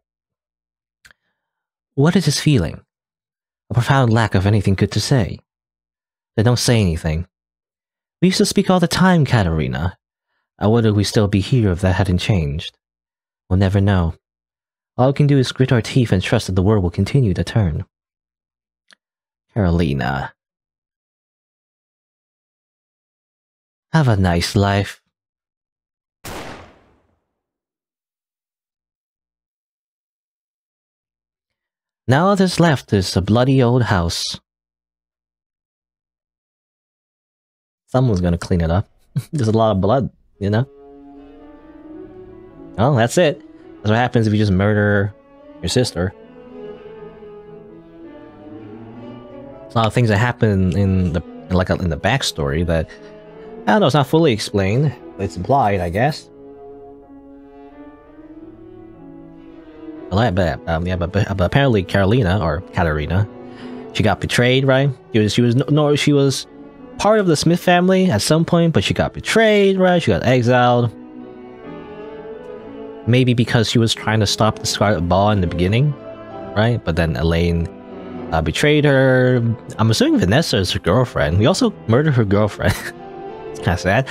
What is this feeling? A profound lack of anything good to say. Then don't say anything. We used to speak all the time, Katerina. I wonder if we'd still be here if that hadn't changed. We'll never know. All we can do is grit our teeth and trust that the world will continue to turn. Carolina. Have a nice life. Now all that's left is a bloody old house. Someone's gonna clean it up. There's a lot of blood, you know? Oh, that's it. That's what happens if you just murder your sister. There's a lot of things that happen in the backstory that I don't know. It's not fully explained, but it's implied, I guess. But apparently Carolina or Katerina, she got betrayed, right? She was part of the Smythe family at some point, but she got betrayed, right? She got exiled. Maybe because she was trying to stop the Scarlet Ball in the beginning, right? But then Elaine betrayed her. I'm assuming Vanessa is her girlfriend. We also murdered her girlfriend. It's kind of sad.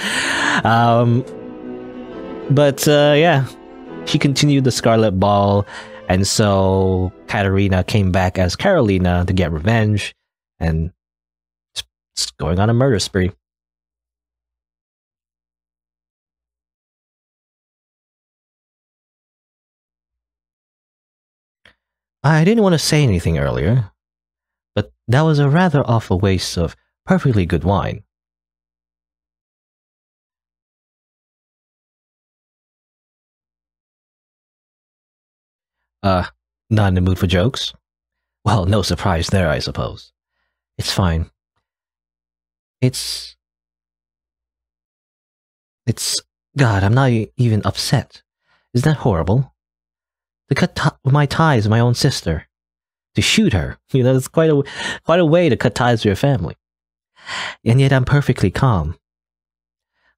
Yeah, she continued the Scarlet Ball, and so Katerina came back as Carolina to get revenge, and it's going on a murder spree. I didn't want to say anything earlier, but that was a rather awful waste of perfectly good wine. Not in the mood for jokes? Well, no surprise there, I suppose. It's fine. It's... God, I'm not even upset. Isn't that horrible? To cut my ties with my own sister. To shoot her. You know, it's quite a way to cut ties with your family. And yet I'm perfectly calm.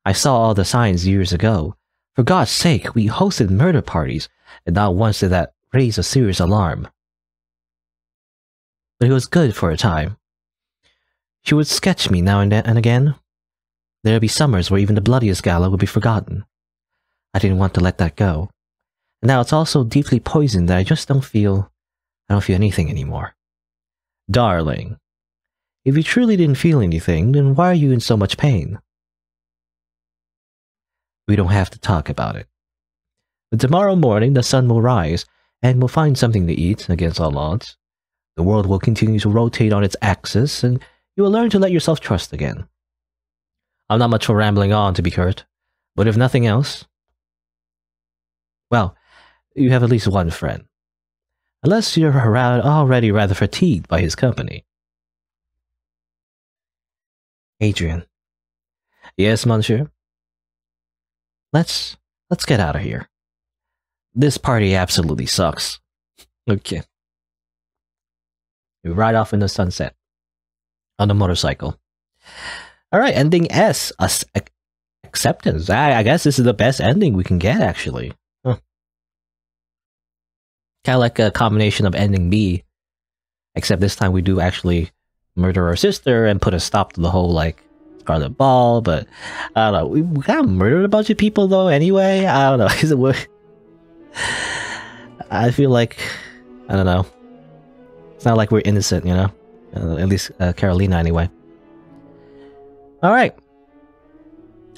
I saw all the signs years ago. For God's sake, we hosted murder parties, and not once did that raise a serious alarm. But it was good for a time. She would sketch me now and again. There would be summers where even the bloodiest gala would be forgotten. I didn't want to let that go. And now it's all so deeply poisoned that I don't feel anything anymore. Darling, if you truly didn't feel anything, then why are you in so much pain? We don't have to talk about it. But tomorrow morning the sun will rise, and we'll find something to eat against all odds. The world will continue to rotate on its axis, and you will learn to let yourself trust again. I'm not much for rambling on, to be curt, but if nothing else, well, you have at least one friend. Unless you're already rather fatigued by his company. Adrian. Yes, monsieur? Let's get out of here. This party absolutely sucks. Okay. We ride off in the sunset. On the motorcycle. Alright, ending S. Acceptance. I guess this is the best ending we can get, actually. Huh. Kind of like a combination of ending B. Except this time we do actually murder our sister and put a stop to the whole, like, Scarlet Ball, but I don't know. We kind of murdered a bunch of people, though, anyway. I don't know. Is it worth? I feel like, I don't know. It's not like we're innocent, you know? At least Carolina, anyway. Alright.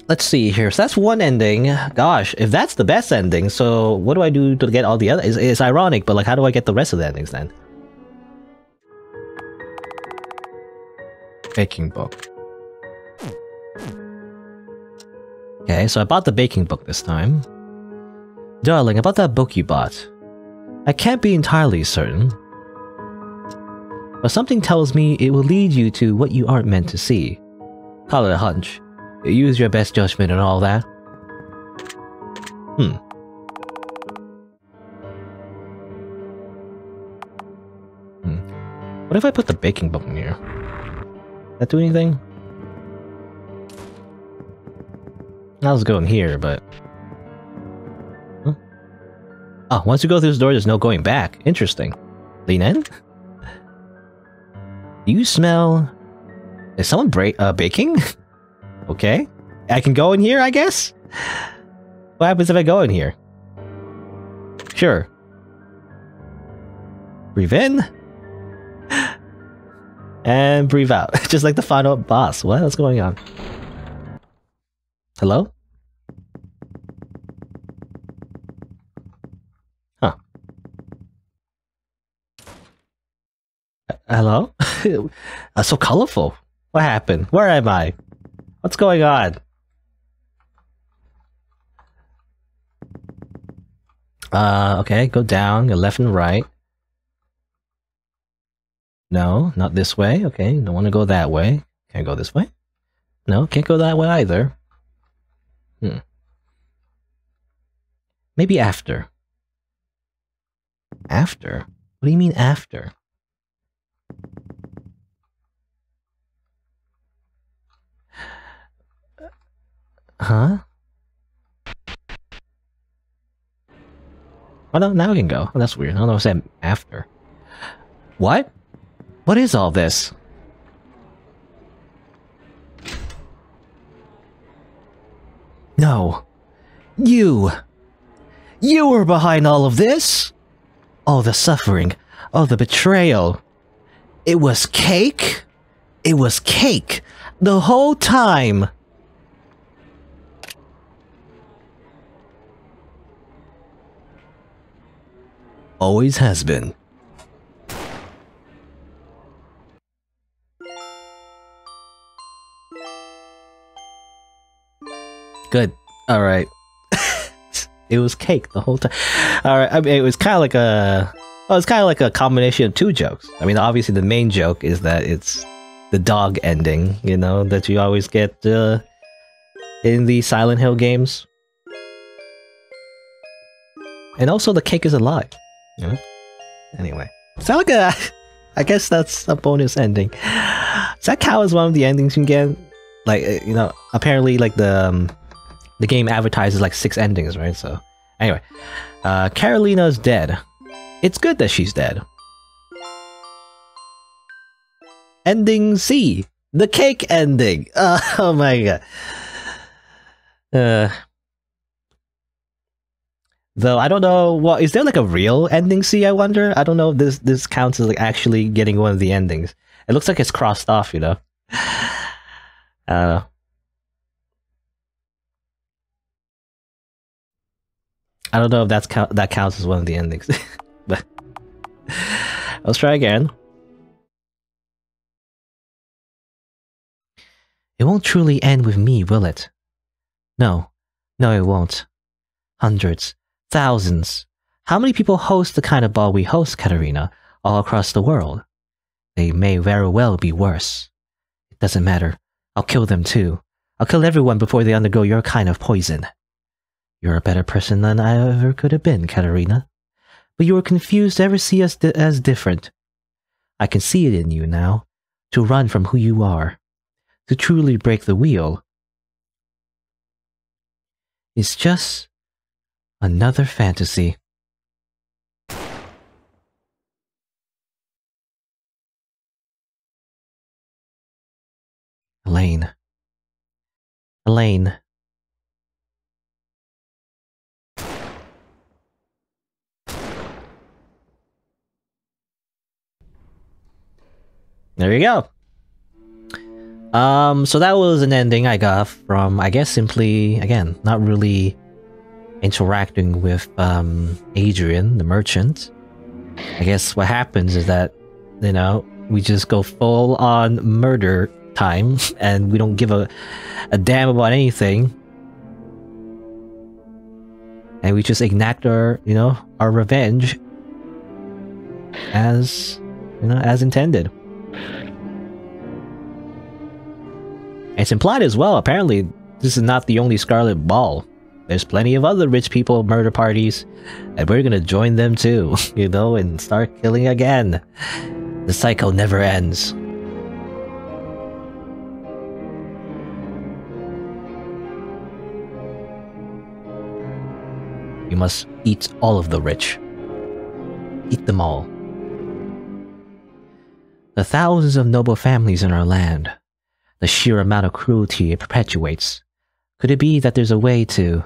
Let's see here. So that's one ending. Gosh, if that's the best ending, so what do I do to get all the other? It's ironic, but like, how do I get the rest of the endings then? Baking book. Okay, so I bought the baking book this time. Darling, about that book you bought. I can't be entirely certain, but something tells me it will lead you to what you aren't meant to see. Call it a hunch. Use your best judgment and all that. What if I put the baking book in here? Does that do anything? I was going here, but... Huh? Oh, once you go through this door, there's no going back. Interesting. Lean in? Do you smell... Is someone baking? Okay. I can go in here, I guess? What happens if I go in here? Sure. Breathe in. And breathe out. Just like the final boss. What's going on? Hello? Huh. Hello? So colorful. What happened? Where am I? What's going on? Okay, go down, go left and right. No, not this way. Okay, don't want to go that way. Can I go this way? No, can't go that way either. Maybe after. After? What do you mean after? Huh? Oh no, now we can go. Oh, that's weird. I don't know what I said after. What? What is all this? No. You were behind all of this? All the suffering, all the betrayal. It was cake? It was cake. The whole time. Always has been. Good. Alright. It was cake the whole time. Alright, I mean, it was kind of like a... Well, it's kind of like a combination of two jokes. I mean, obviously the main joke is that it's the dog ending, you know, that you always get in the Silent Hill games. And also the cake is a lie. You know? Anyway. It's not like a... I guess that's a bonus ending. Does that count as one of the endings you can get? Like, you know, apparently like the game advertises like 6 endings, right? So, anyway. Carolina's dead. It's good that she's dead. Ending C. The cake ending. Oh my god. Though I don't know, well, is there like a real ending C, I wonder? I don't know if this counts as like actually getting one of the endings. It looks like it's crossed off, you know? I don't know. I don't know if that counts as one of the endings. But let's try again. It won't truly end with me, will it? No. No, it won't. Hundreds. Thousands. How many people host the kind of ball we host, Katerina, all across the world? They may very well be worse. It doesn't matter. I'll kill them too. I'll kill everyone before they undergo your kind of poison. You're a better person than I ever could have been, Katerina. But you were confused to ever see us as different. I can see it in you now, to run from who you are, to truly break the wheel. It's just another fantasy. Elaine. Elaine. There you go. So that was an ending I got from, I guess, simply, again, not really interacting with Adrian, the merchant. I guess what happens is that, you know, we just go full on murder time and we don't give a damn about anything. And we just enact our, you know, our revenge as, you know, as intended. It's implied as well, apparently, this is not the only Scarlet Ball. There's plenty of other rich people murder parties, and we're gonna join them too, you know, and start killing again. The cycle never ends. You must eat all of the rich. Eat them all. The thousands of noble families in our land. The sheer amount of cruelty it perpetuates. Could it be that there's a way to...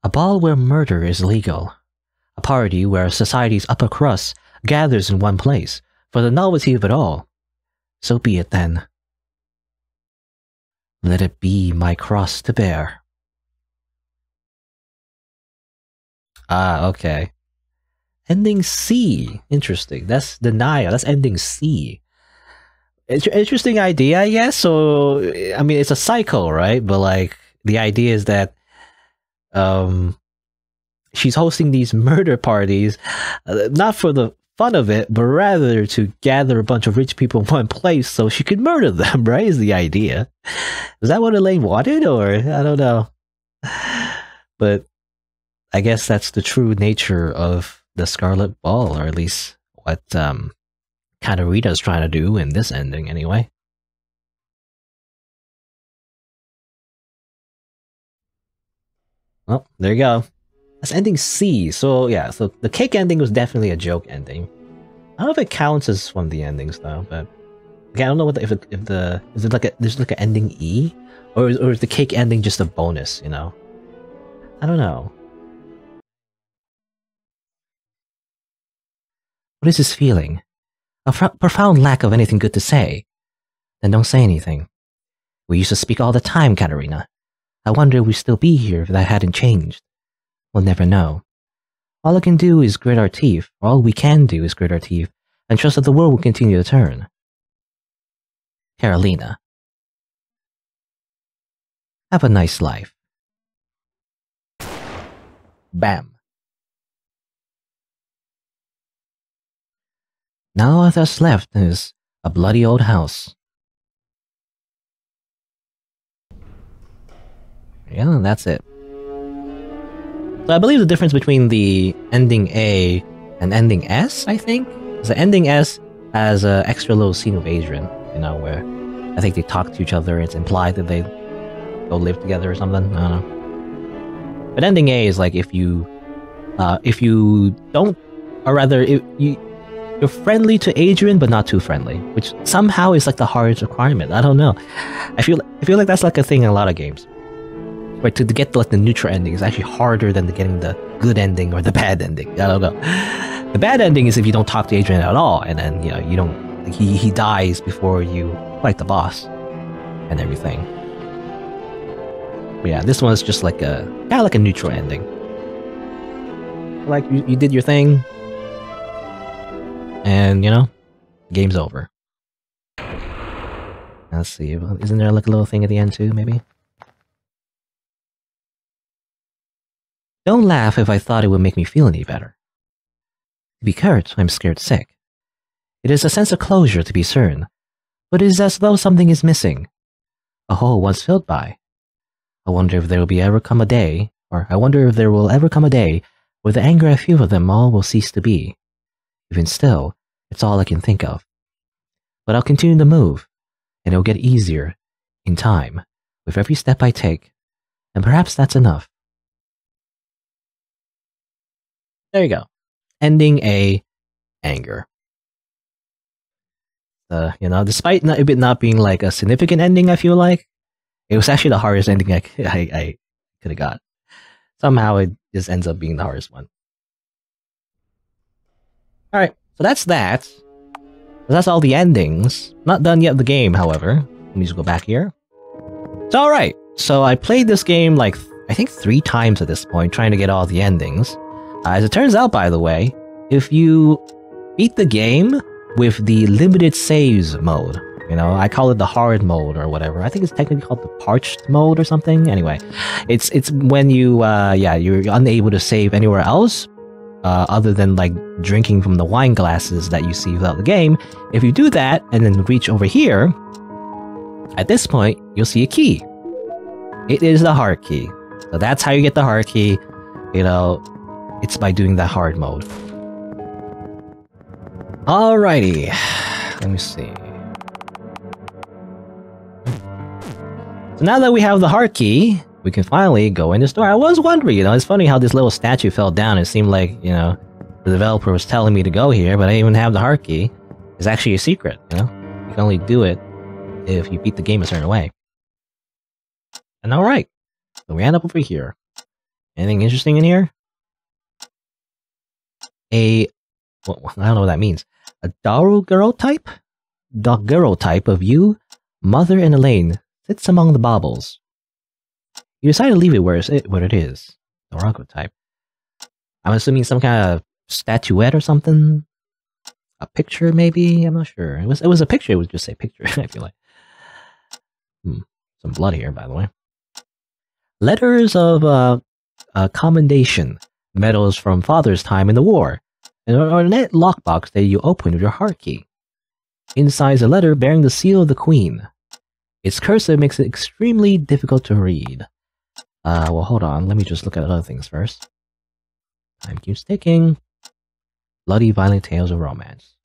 A ball where murder is legal. A party where society's upper crust gathers in one place for the novelty of it all. So be it then. Let it be my cross to bear. Ah, okay. Ending C. Interesting. That's denial. That's ending C. Interesting idea, I guess. So, I mean, it's a cycle, right? But, like, the idea is that she's hosting these murder parties, not for the fun of it, but rather to gather a bunch of rich people in one place so she could murder them, right? Is the idea. Is that what Elaine wanted? Or, I don't know. But I guess that's the true nature of the Scarlet Ball, or at least what Katerina's trying to do in this ending, anyway. Well, there you go. That's ending C. So yeah, so the cake ending was definitely a joke ending. I don't know if it counts as one of the endings though, but okay, I don't know what if is it like there's like an ending E, or is the cake ending just a bonus? You know, I don't know. What is this feeling? A profound lack of anything good to say. Then don't say anything. We used to speak all the time, Katerina. I wonder if we'd still be here if that hadn't changed. We'll never know. All I can do is grit our teeth, or all we can do is grit our teeth, and trust that the world will continue to turn. Carolina. Have a nice life. Bam. Now all that's left is a bloody old house. Yeah, that's it. So I believe the difference between the ending A and ending S, I think, is the ending S has an extra little scene with Adrian, you know, where I think they talk to each other. It's implied that they go live together or something. I don't know. But ending A is like if you don't, or rather, if you're friendly to Adrian, but not too friendly, which somehow is like the hardest requirement. I don't know. I feel like that's like a thing in a lot of games. Where to get like the neutral ending is actually harder than getting the good ending or the bad ending. I don't know. The bad ending is if you don't talk to Adrian at all, and then you know you don't. Like, he dies before you fight the boss and everything. But yeah, this one is just like a kind of like a neutral ending. Like you did your thing. And, you know, game's over. Let's see. Isn't there like a little thing at the end too, maybe? Don't laugh if I thought it would make me feel any better. To be hurt, I'm scared sick. It is a sense of closure to be certain, but it is as though something is missing. A hole once filled by. I wonder if there will ever come a day where the anger I feel for them all will cease to be. Even still, it's all I can think of. But I'll continue to move, and it'll get easier, in time, with every step I take, and perhaps that's enough. There you go. Ending a anger. Despite it not being like a significant ending, I feel like it was actually the hardest ending I could have got. Somehow it just ends up being the hardest one. All right, so that's that. So that's all the endings. Not done yet. The game, however. Let me just go back here. So all right. So I played this game like I think 3 times at this point, trying to get all the endings. As it turns out, by the way, if you beat the game with the limited saves mode, I call it the hard mode or whatever. I think it's technically called the parched mode or something. Anyway, it's when you're unable to save anywhere else, other than like drinking from the wine glasses that you see without the game. If you do that and then reach over here, at this point you'll see a key. It is the heart key. So that's how you get the heart key. It's by doing the hard mode. Alrighty, let me see. So now that we have the heart key, we can finally go in the store. I was wondering, it's funny how this little statue fell down. It seemed like, the developer was telling me to go here, but I didn't even have the heart key. It's actually a secret, You can only do it if you beat the game a certain way. And alright, so we end up over here. Anything interesting in here? I don't know what that means. A daguerreotype of you, Mother, and Elaine sits among the baubles. You decide to leave it where it is. Daguerreotype. I'm assuming some kind of statuette or something. A picture, maybe. I'm not sure. It was a picture. It would just say picture. I feel like. Some blood here, by the way. Letters of commendation. Medals from Father's time in the war. And an ornate lockbox that you open with your heart key. Inside is a letter bearing the seal of the Queen. Its cursive makes it extremely difficult to read. Well, hold on. Let me just look at other things first. Time keeps ticking. Bloody, violent tales of romance.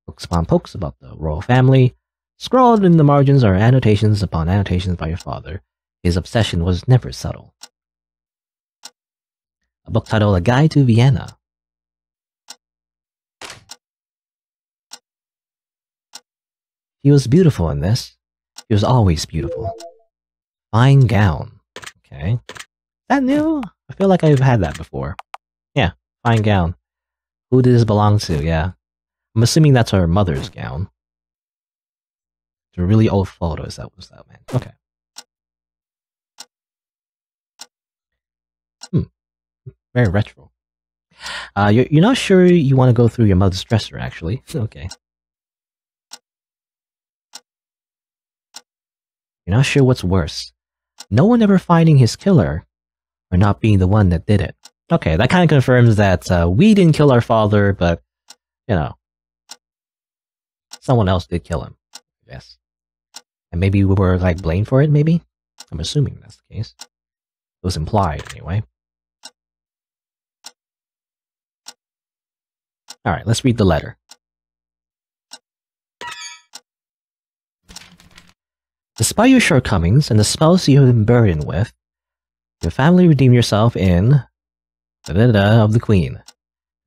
Books upon books about the royal family. Scrawled in the margins are annotations upon annotations by your father. His obsession was never subtle. A book titled A Guide to Vienna. He was beautiful in this. He was always beautiful. Fine gown. Okay. Is that new? I feel like I've had that before. Yeah, fine gown. Who did this belong to? Yeah. I'm assuming that's her mother's gown. It's a really old photo. Is that what's that, man? Okay. Very retro. You're not sure you want to go through your mother's dresser, actually. Okay. You're not sure what's worse. No one ever finding his killer, or not being the one that did it. Okay, that kind of confirms that we didn't kill our father, but, someone else did kill him, I guess. And maybe we were, blamed for it, maybe? I'm assuming that's the case. It was implied, anyway. Alright, let's read the letter. Despite your shortcomings and the spells you have been burdened with, your family redeemed yourself in of the Queen.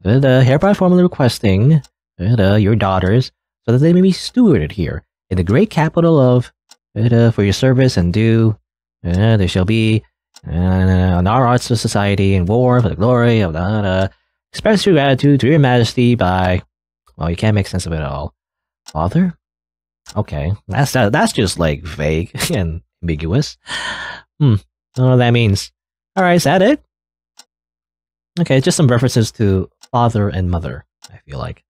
Hereby formally requesting your daughters so that they may be stewarded here in the great capital of for your service and due. There shall be on our arts of society and war for the glory of express your gratitude to your majesty by. Well, you can't make sense of it at all. Father? Okay, that's just vague and ambiguous. Don't know what that means. Alright, is that it? Okay, just some references to father and mother, I feel like.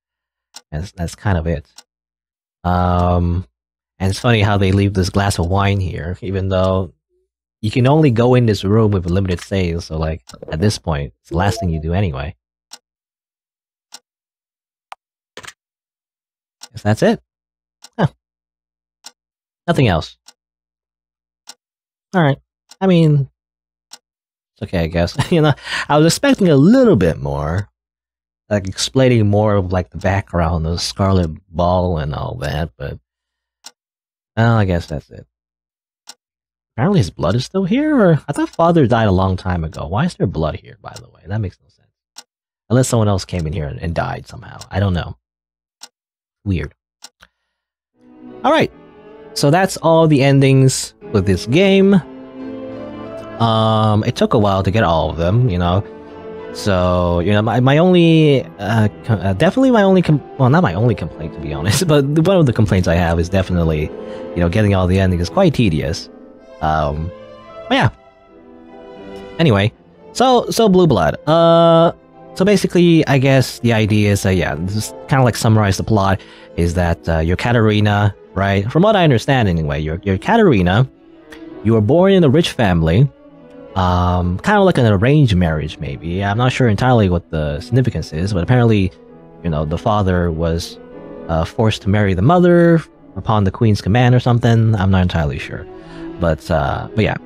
That's kind of it. And it's funny how they leave this glass of wine here, even though you can only go in this room with a limited save. So, like, at this point, it's the last thing you do anyway. Guess that's it. Huh. Nothing else. Alright. I mean, it's okay, I guess. You know, I was expecting a little bit more. Like, explaining more of, like, the background of Scarlet Ball and all that, but... well, I guess that's it. Apparently his blood is still here, or... I thought Father died a long time ago. Why is there blood here, by the way? That makes no sense. Unless someone else came in here and died somehow. I don't know. Weird. Alright. So that's all the endings with this game. It took a while to get all of them, you know. So, you know, my only... definitely my only... well, not my only complaint, to be honest, but one of the complaints I have is definitely, you know, getting all the endings is quite tedious. But yeah. Anyway, so Blue Blood. So basically, I guess the idea is, yeah, just kind of like summarize the plot, is that you're Katarina, right? From what I understand anyway, you're Katarina, you were born in a rich family, kind of like an arranged marriage maybe. I'm not sure entirely what the significance is, but apparently, you know, the father was forced to marry the mother upon the queen's command or something. I'm not entirely sure. But yeah.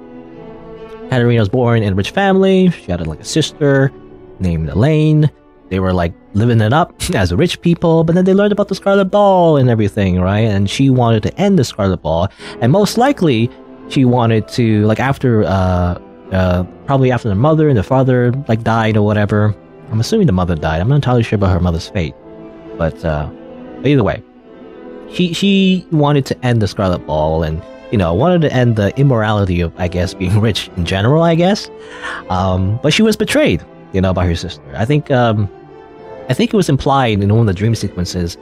Katarina was born in a rich family. She had like a sister named Elaine. They were like living it up as rich people, but then they learned about the Scarlet Ball and everything, right? And she wanted to end the Scarlet Ball, and most likely she wanted to, like, after probably after the mother and the father like died or whatever. I'm assuming the mother died. I'm not entirely sure about her mother's fate, but either way, she wanted to end the Scarlet Ball, and you know, wanted to end the immorality of, I guess, being rich in general, I guess. But she was betrayed, you know, by her sister. I think it was implied in one of the dream sequences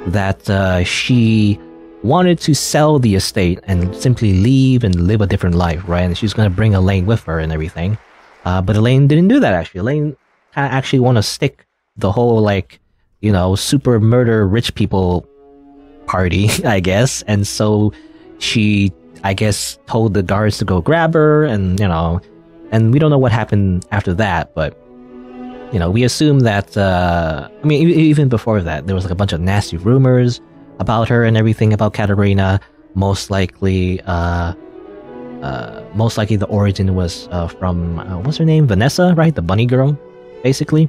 that she wanted to sell the estate and simply leave and live a different life, right? And she's going to bring Elaine with her and everything. But Elaine didn't do that, actually. Elaine kind of actually want to stick the whole, like, you know, super murder rich people party, I guess. And so she, I guess, told the guards to go grab her, and, you know, and we don't know what happened after that, but, you know, we assume that, I mean, even before that, there was like a bunch of nasty rumors about her and everything, about Katarina. Most likely the origin was from, what's her name? Vanessa, right? The bunny girl, basically.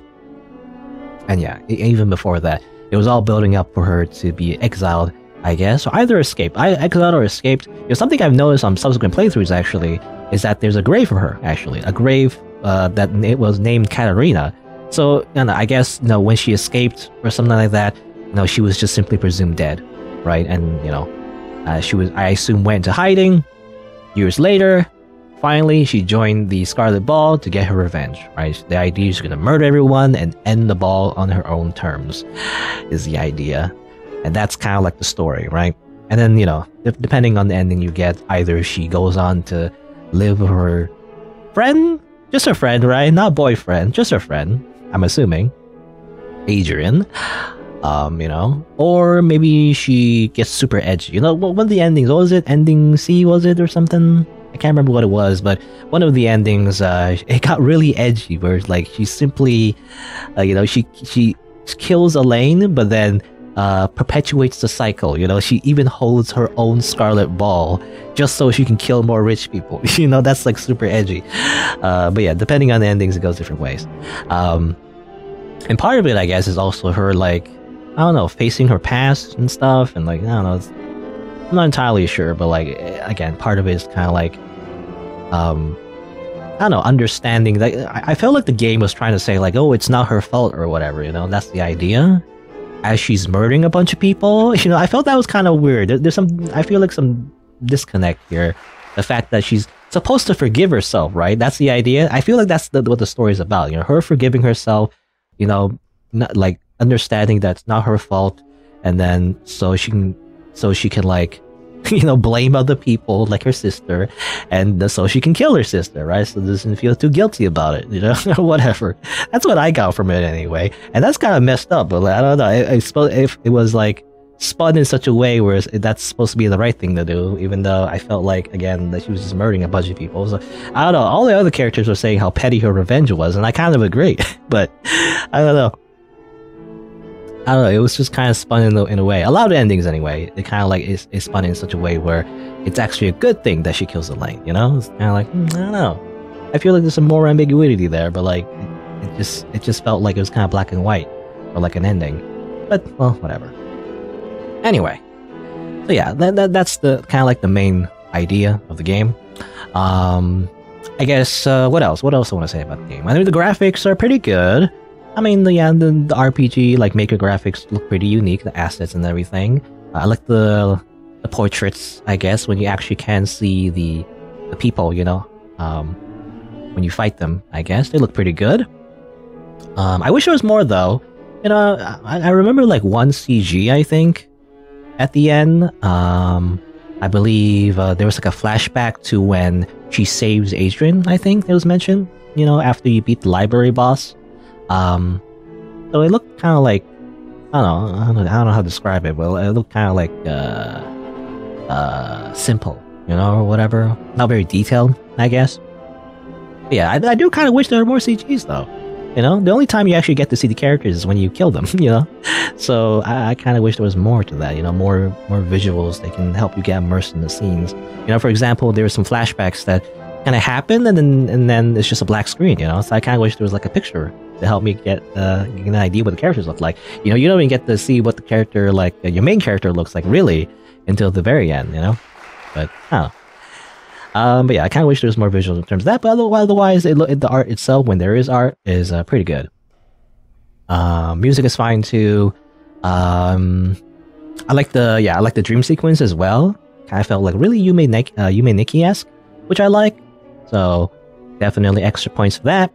And yeah, even before that, it was all building up for her to be exiled, I guess, or either escaped. Exiled or escaped. You know, something I've noticed on subsequent playthroughs, actually, is that there's a grave for her, actually. A grave that it was named Katarina. So, you know, I guess, you know, when she escaped or something like that, you know, she was just simply presumed dead, right? And, you know, she was, I assume, went into hiding. Years later, finally, she joined the Scarlet Ball to get her revenge, right? The idea is she's going to murder everyone and end the ball on her own terms, is the idea. And that's kind of like the story, right? And then, you know, depending on the ending you get, either she goes on to live with her friend, just her friend, right? Not boyfriend, just her friend, I'm assuming, Adrian, you know, or maybe she gets super edgy. You know, one of the endings, what was it? Ending C, was it, or something? I can't remember what it was, but one of the endings, it got really edgy, where it's like she simply, you know, she kills Elaine, but then perpetuates the cycle. You know, she even holds her own Scarlet Ball just so she can kill more rich people. You know, that's like super edgy. But yeah, depending on the endings, it goes different ways. And part of it, I guess, is also her, like, I don't know, facing her past and stuff, and like, I don't know, I'm not entirely sure, but like, again, part of it is kind of like, I don't know, understanding that. I felt like the game was trying to say, like, oh, it's not her fault or whatever, you know, that's the idea. As she's murdering a bunch of people, you know, I felt that was kind of weird. There's some, I feel like some disconnect here. The fact that she's supposed to forgive herself, right? That's the idea. I feel like that's what the story is about. You know, her forgiving herself, you know, not, like, understanding that's not her fault, and then so she can like, you know, blame other people like her sister, and so she can kill her sister, right? So doesn't feel too guilty about it, you know, or whatever. That's what I got from it anyway, and that's kind of messed up. But like, I don't know. I suppose if it was like spun in such a way where that's supposed to be the right thing to do, even though I felt like, again, that she was just murdering a bunch of people. So I don't know, all the other characters were saying how petty her revenge was, and I kind of agree, but I don't know, it was just kind of spun in a way. A lot of endings anyway, it kind of like is spun in such a way where it's actually a good thing that she kills Elaine, you know? It's kind of like, I don't know, I feel like there's some more ambiguity there, but like it just felt like it was kind of black and white, or like an ending. But well, whatever. Anyway, so yeah, that's the kind of like the main idea of the game. I guess what else I want to say about the game? I think the graphics are pretty good. I mean, the RPG like maker graphics look pretty unique, the assets and everything. I like the portraits, I guess, when you actually can see the people, you know, when you fight them. I guess they look pretty good. I wish there was more though. You know, I remember like one CG, I think, at the end. I believe there was like a flashback to when she saves Adrian, I think it was mentioned, you know, after you beat the library boss. So it looked kind of like, I don't know how to describe it, but it looked kind of like simple, you know, or whatever. Not very detailed, I guess. But yeah, I do kind of wish there were more CGs though. You know, the only time you actually get to see the characters is when you kill them, you know? So I kind of wish there was more to that, you know, more visuals that can help you get immersed in the scenes. You know, for example, there were some flashbacks that kind of happened and then it's just a black screen, you know? So I kind of wish there was like a picture to help me get an idea what the characters look like. You know, you don't even get to see what the character, like, your main character looks like, really, until the very end, you know? But, I don't know. But yeah, I kind of wish there was more visuals in terms of that, but otherwise, the art itself, when there is art, is pretty good. Music is fine too. I like the dream sequence as well. Kind of felt like really Yume Nikki-esque, which I like. So definitely extra points for that.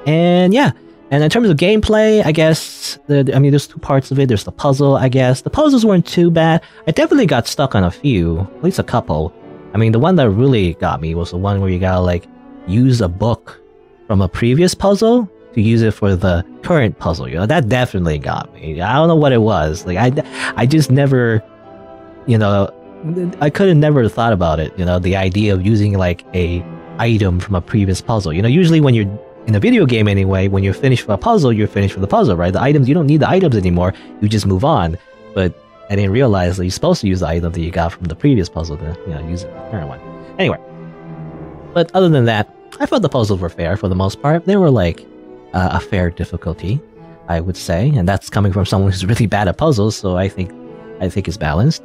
And yeah. And in terms of gameplay, I guess, there's two parts of it. There's the puzzle, I guess. The puzzles weren't too bad. I definitely got stuck on a few, at least a couple. I mean, the one that really got me was the one where you gotta, like, use a book from a previous puzzle to use it for the current puzzle, you know? That definitely got me. I don't know what it was. Like, I just never, you know, I could have never thought about it, you know, the idea of using, like, a item from a previous puzzle. You know, usually when you're in a video game anyway, when you're finished for a puzzle, you're finished for the puzzle, right? The items, you don't need the items anymore, you just move on. But I didn't realize that you're supposed to use the item that you got from the previous puzzle to, you know, use it for the current one. Anyway. But other than that, I felt the puzzles were fair for the most part. They were like a fair difficulty, I would say. And that's coming from someone who's really bad at puzzles, so I think it's balanced.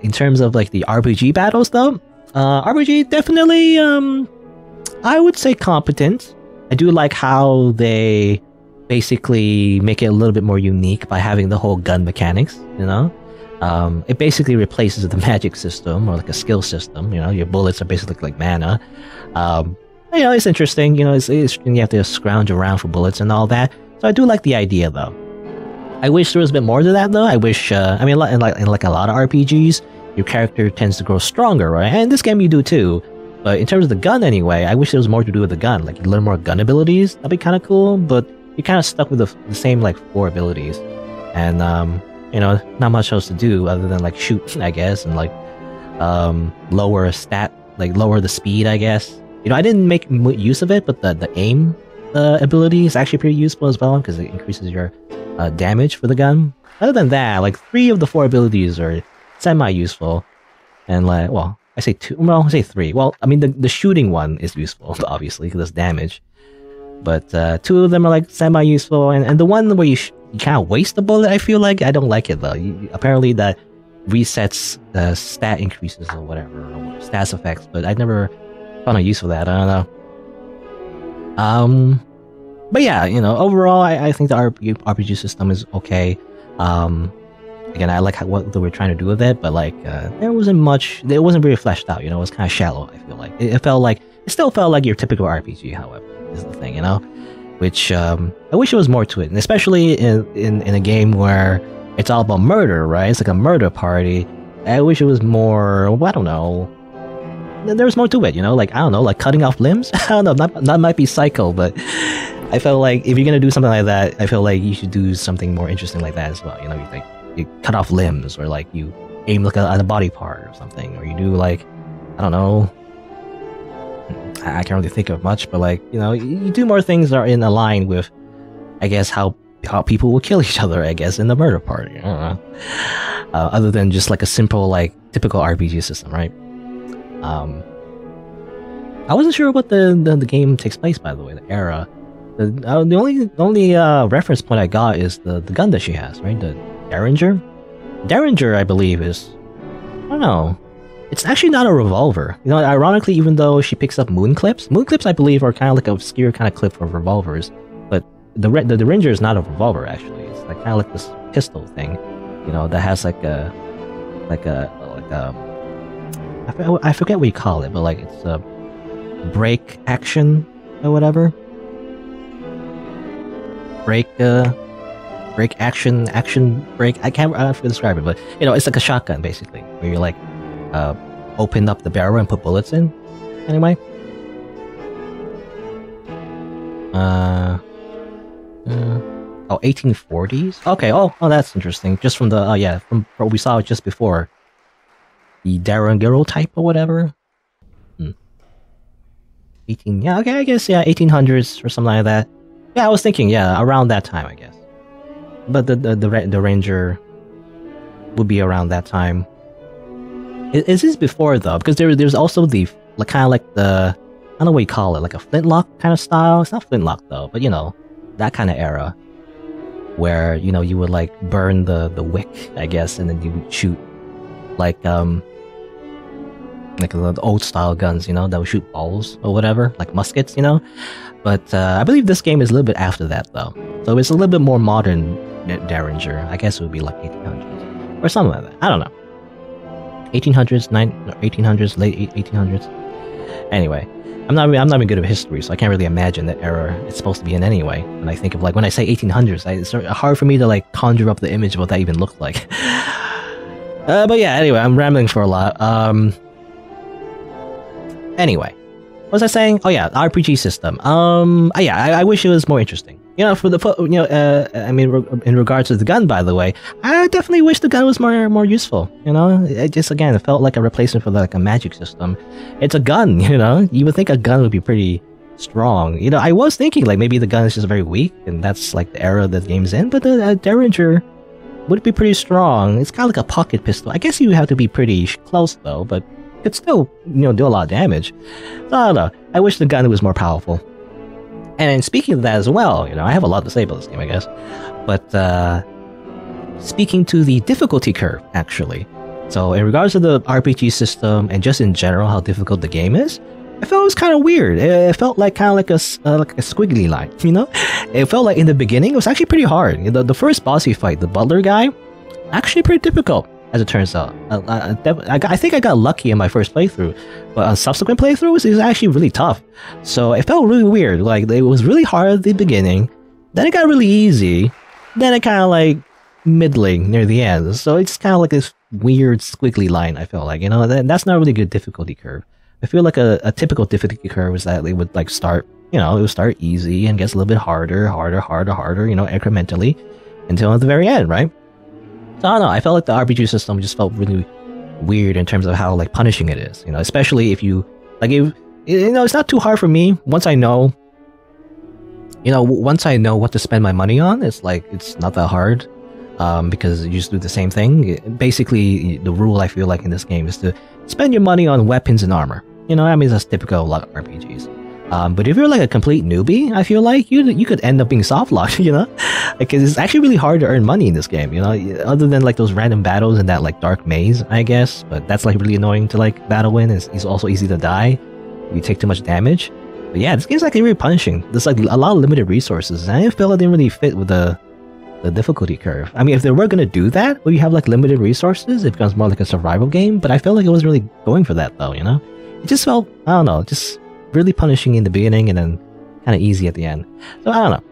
In terms of like the RPG battles though, RPG definitely, I would say competent. I do like how they basically make it a little bit more unique by having the whole gun mechanics, you know? It basically replaces the magic system, or like a skill system, you know? Your bullets are basically like mana. You know, it's interesting, you know, it's you have to scrounge around for bullets and all that. So I do like the idea, though. I wish there was a bit more to that, though. I wish, I mean, in like a lot of RPGs, your character tends to grow stronger, right? And in this game you do too. But in terms of the gun anyway, I wish there was more to do with the gun. Like, you learn more gun abilities, that'd be kind of cool, but you're kind of stuck with the same, like, 4 abilities. And, you know, not much else to do other than, like, shoot, I guess, and, like, lower the speed, I guess. You know, I didn't make use of it, but the aim ability is actually pretty useful as well, because it increases your damage for the gun. Other than that, like, 3 of the 4 abilities are semi-useful. And, like, well, I say 2, well, I say 3. Well, I mean, the shooting one is useful, obviously, because it's damage. But 2 of them are, like, semi-useful, and the one where you kind of waste the bullet, I feel like, I don't like it, though. Apparently that resets stat increases or whatever, or stats effects, but I never found a use for that, I don't know. But yeah, you know, overall, I think the RPG system is okay. Again, I like what they were trying to do with it, but like, there wasn't much, it wasn't very fleshed out, you know, it was kind of shallow, I feel like. It still felt like your typical RPG, however, is the thing, you know? Which, I wish there was more to it, and especially in a game where it's all about murder, right? It's like a murder party. I wish it was more, well, I don't know, there was more to it, you know? Like, I don't know, like cutting off limbs? I don't know, that might be psycho, but I felt like if you're gonna do something like that, I feel like you should do something more interesting like that as well. You know, you cut off limbs, or like you aim like at a body part or something, or you do like, I don't know. I can't really think of much, but like, you know, you do more things that are in line with, I guess, how people will kill each other, I guess, in the murder party. I don't know. Other than just like a simple, like, typical RPG system, right? I wasn't sure what the game takes place, by the way, the era. The only reference point I got is the gun that she has, right? The Derringer? Derringer, I believe, is... I don't know. It's actually not a revolver. You know, ironically, even though she picks up moon clips, I believe, are kind of like an obscure kind of clip for revolvers. But the Ranger is not a revolver, actually. It's like kind of like this pistol thing, you know, that has like a I forget what you call it, but like it's a break action or whatever. Break action break. I can't describe it, but you know, it's like a shotgun basically, where you like open up the barrel and put bullets in. Anyway. Oh, 1840s? Okay, oh, that's interesting. Just from the, from what we saw just before. The Darren type or whatever. 18, yeah, okay, I guess, yeah, 1800s or something like that. Yeah, I was thinking, yeah, around that time, I guess. But the Ranger would be around that time. Is this before, though? Because there's also the, like, kind of like the, I don't know what you call it, like a flintlock kind of style. It's not flintlock, though, but, you know, that kind of era. Where, you know, you would, like, burn the wick, I guess, and then you would shoot, like the old-style guns, you know, that would shoot balls or whatever, like muskets, you know? But I believe this game is a little bit after that, though. So it's a little bit more modern Derringer. I guess it would be like 1800s. Or something like that. I don't know. 1800s, 1800s, late 1800s. Anyway. I'm not even good at history, so I can't really imagine that era it's supposed to be in anyway. When I think of, like, when I say 1800s, it's hard for me to, like, conjure up the image of what that even looked like. But yeah, anyway, I'm rambling for a lot. Anyway, what was I saying? Oh yeah, the RPG system. I wish it was more interesting. You know, I mean, in regards to the gun, by the way, I definitely wish the gun was more useful. You know, it just, again, it felt like a replacement for like a magic system. It's a gun, you know. You would think a gun would be pretty strong. You know, I was thinking like maybe the gun is just very weak, and that's like the era that the game's in. But the Derringer would be pretty strong. It's kind of like a pocket pistol. I guess you have to be pretty close though, but it could still, you know, do a lot of damage. So I don't know. I wish the gun was more powerful. And speaking of that as well, you know, I have a lot to say about this game, I guess. But speaking to the difficulty curve, actually. So in regards to the RPG system and just in general how difficult the game is, I felt it was kind of weird. It felt like kind of like a squiggly line, you know? It felt like in the beginning it was actually pretty hard. The first boss you fight, the butler guy, actually pretty difficult, as it turns out. I think I got lucky in my first playthrough, but on subsequent playthroughs, it was actually really tough. So it felt really weird. Like, it was really hard at the beginning, then it got really easy, then it kind of like middling near the end. So it's kind of like this weird squiggly line, I feel like, you know? That's not really a good difficulty curve. I feel like a typical difficulty curve is that it would like start, you know, it would start easy and gets a little bit harder, you know, incrementally until at the very end, right? So I don't know, I felt like the RPG system just felt really weird in terms of how like punishing it is, you know, especially if you, like, you know, it's not too hard for me once I know, you know, once I know what to spend my money on, it's like, it's not that hard, because you just do the same thing. Basically, the rule I feel like in this game is to spend your money on weapons and armor. You know, I mean, that's typical of a lot of RPGs. But if you're like a complete newbie, I feel like you could end up being soft-locked, you know? Because it's actually really hard to earn money in this game, you know? Other than like those random battles in that like dark maze, I guess. But that's like really annoying to like battle in. It's also easy to die if you take too much damage. But yeah, this game's like really punishing. There's like a lot of limited resources, and I feel it didn't really fit with the difficulty curve. I mean, if they were gonna do that, where you have like limited resources, it becomes more like a survival game. But I felt like it wasn't really going for that though, you know? It just felt, I don't know, just really punishing in the beginning and then kind of easy at the end. So I don't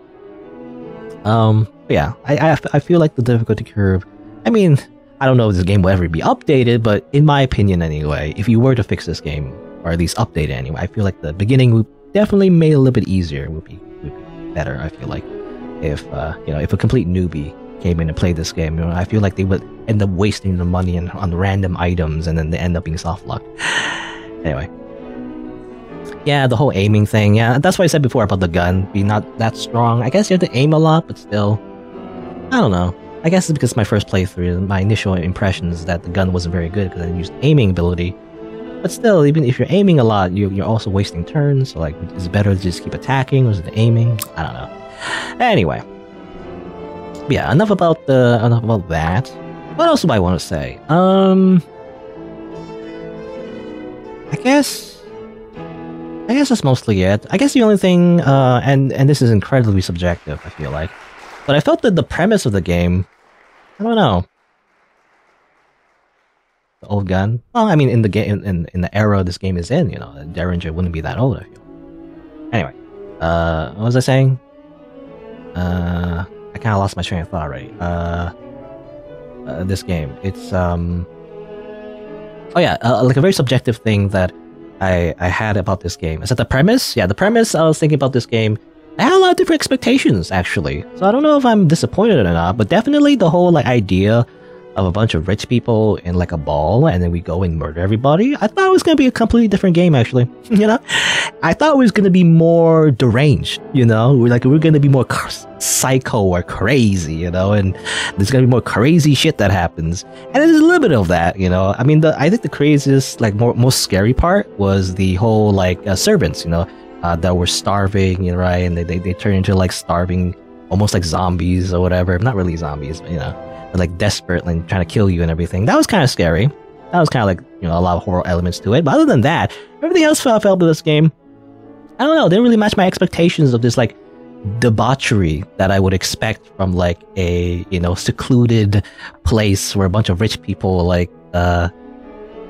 know. But yeah, I feel like the difficulty curve, I mean, I don't know if this game will ever be updated, but in my opinion anyway, if you were to fix this game, or at least update it anyway, I feel like the beginning would definitely made it a little bit easier, would be better. I feel like if if a complete newbie came in and played this game, I feel like they would end up wasting their money on random items, and then they end up being soft locked. Anyway, yeah, the whole aiming thing. Yeah, that's what I said before about the gun being not that strong. I guess you have to aim a lot, but still, I don't know. I guess it's because my first playthrough, my initial impression is that the gun wasn't very good because I used aiming ability. But still, even if you're aiming a lot, you're also wasting turns. So, like, is it better to just keep attacking or is it aiming? I don't know. Anyway, yeah, enough about that. What else do I want to say? I guess that's mostly it. I guess the only thing, and this is incredibly subjective, I feel like, but I felt that the premise of the game, I don't know. The old gun. Well, I mean, in the game, in the era this game is in, Derringer wouldn't be that old, I feel. Anyway, what was I saying? I kind of lost my train of thought already. This game, it's oh yeah, like a very subjective thing that I had about this game. Is that the premise? Yeah, the premise. I was thinking about this game. I had a lot of different expectations, actually. So I don't know if I'm disappointed or not, but definitely the whole idea of a bunch of rich people in like a ball and then we go and murder everybody. I thought it was going to be a completely different game, actually. I thought it was going to be more deranged, we're going to be more psycho or crazy, and there's going to be more crazy shit that happens. And there's a little bit of that, I mean, I think the craziest, most scary part was the whole, servants, that were starving, right? And they turn into, starving, almost like zombies or whatever. Not really zombies, but, but desperate and trying to kill you and everything. That was kind of scary. That was kind of a lot of horror elements to it. But other than that, everything else I felt with this game, I don't know, didn't really match my expectations of this debauchery that I would expect from a secluded place where a bunch of rich people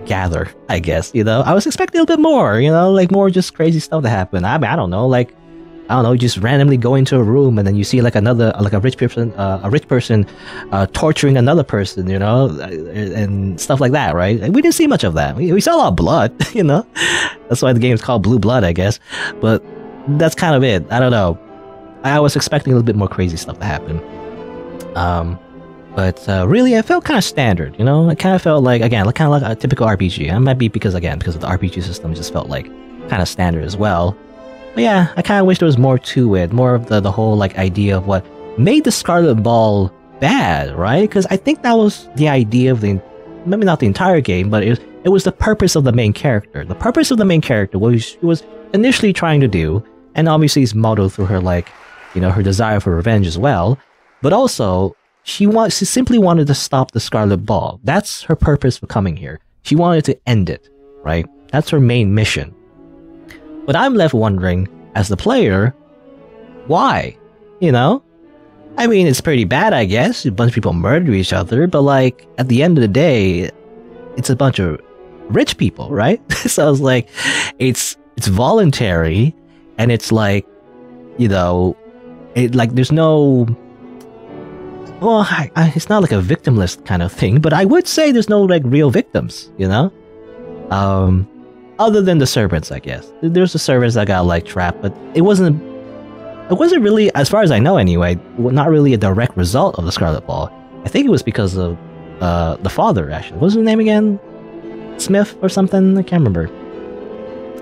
gather, I guess. I was expecting a little bit more, more just crazy stuff to happen. I mean, I don't know, you just randomly go into a room and then you see a rich person torturing another person, and stuff like that, right? We didn't see much of that. We saw a lot of blood, That's why the game is called Blue Blood, I guess. But that's kind of it. I don't know. I was expecting a little bit more crazy stuff to happen. But really, I felt kind of standard, I kind of felt like a typical RPG. It might be because of the RPG system just felt kind of standard as well. But yeah, I kind of wish there was more to it, more of the whole idea of what made the Scarlet Ball bad, right? Because I think that was the idea of maybe not the entire game, but it was the purpose of the main character. The purpose of the main character was initially trying to do, and obviously it's modeled through her her desire for revenge as well, but also she simply wanted to stop the Scarlet Ball. That's her purpose for coming here. She wanted to end it, right? That's her main mission. But I'm left wondering, as the player, why? I mean, it's pretty bad, I guess. A bunch of people murder each other, but at the end of the day, it's a bunch of rich people, right? So I was like, it's voluntary, and it's there's no... Well, it's not a victimless kind of thing, but I would say there's no real victims, other than the servants, I guess. There's the servants that got trapped, but it wasn't really, as far as I know anyway, not really a direct result of the Scarlet Ball. I think it was because of the father, actually. What's his name again? Smith or something? I can't remember.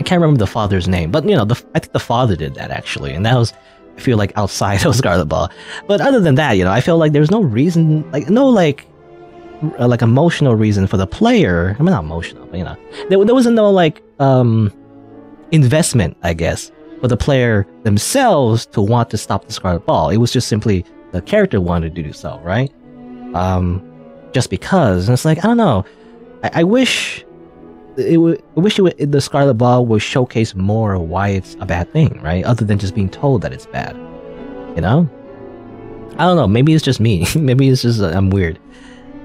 I can't remember the father's name, but I think the father did that, actually, and that was, I feel outside of Scarlet Ball. But other than that, I feel there's no reason, no emotional reason for the player. I mean, not emotional, but there wasn't no investment, I guess, for the player themselves to want to stop the Scarlet Ball. It was just simply the character wanted to do so, right? Just because, and it's I don't know. I wish the Scarlet Ball would showcase more of why it's a bad thing, right? Other than just being told that it's bad, I don't know. Maybe it's just me. Maybe it's just I'm weird.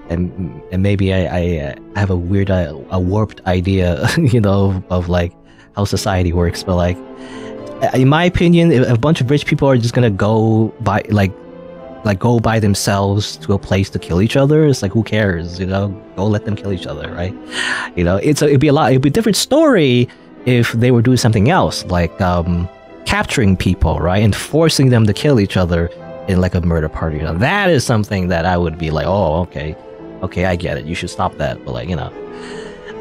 And maybe I have a weird, a warped idea, of how society works. But in my opinion, if a bunch of rich people are just gonna go by go by themselves to a place to kill each other, it's who cares? Go let them kill each other, right? It'd be a different story if they were doing something else, capturing people, right, and forcing them to kill each other in like a murder party. You know, that is something that I would be like, oh, okay, I get it. You should stop that. But like, you know,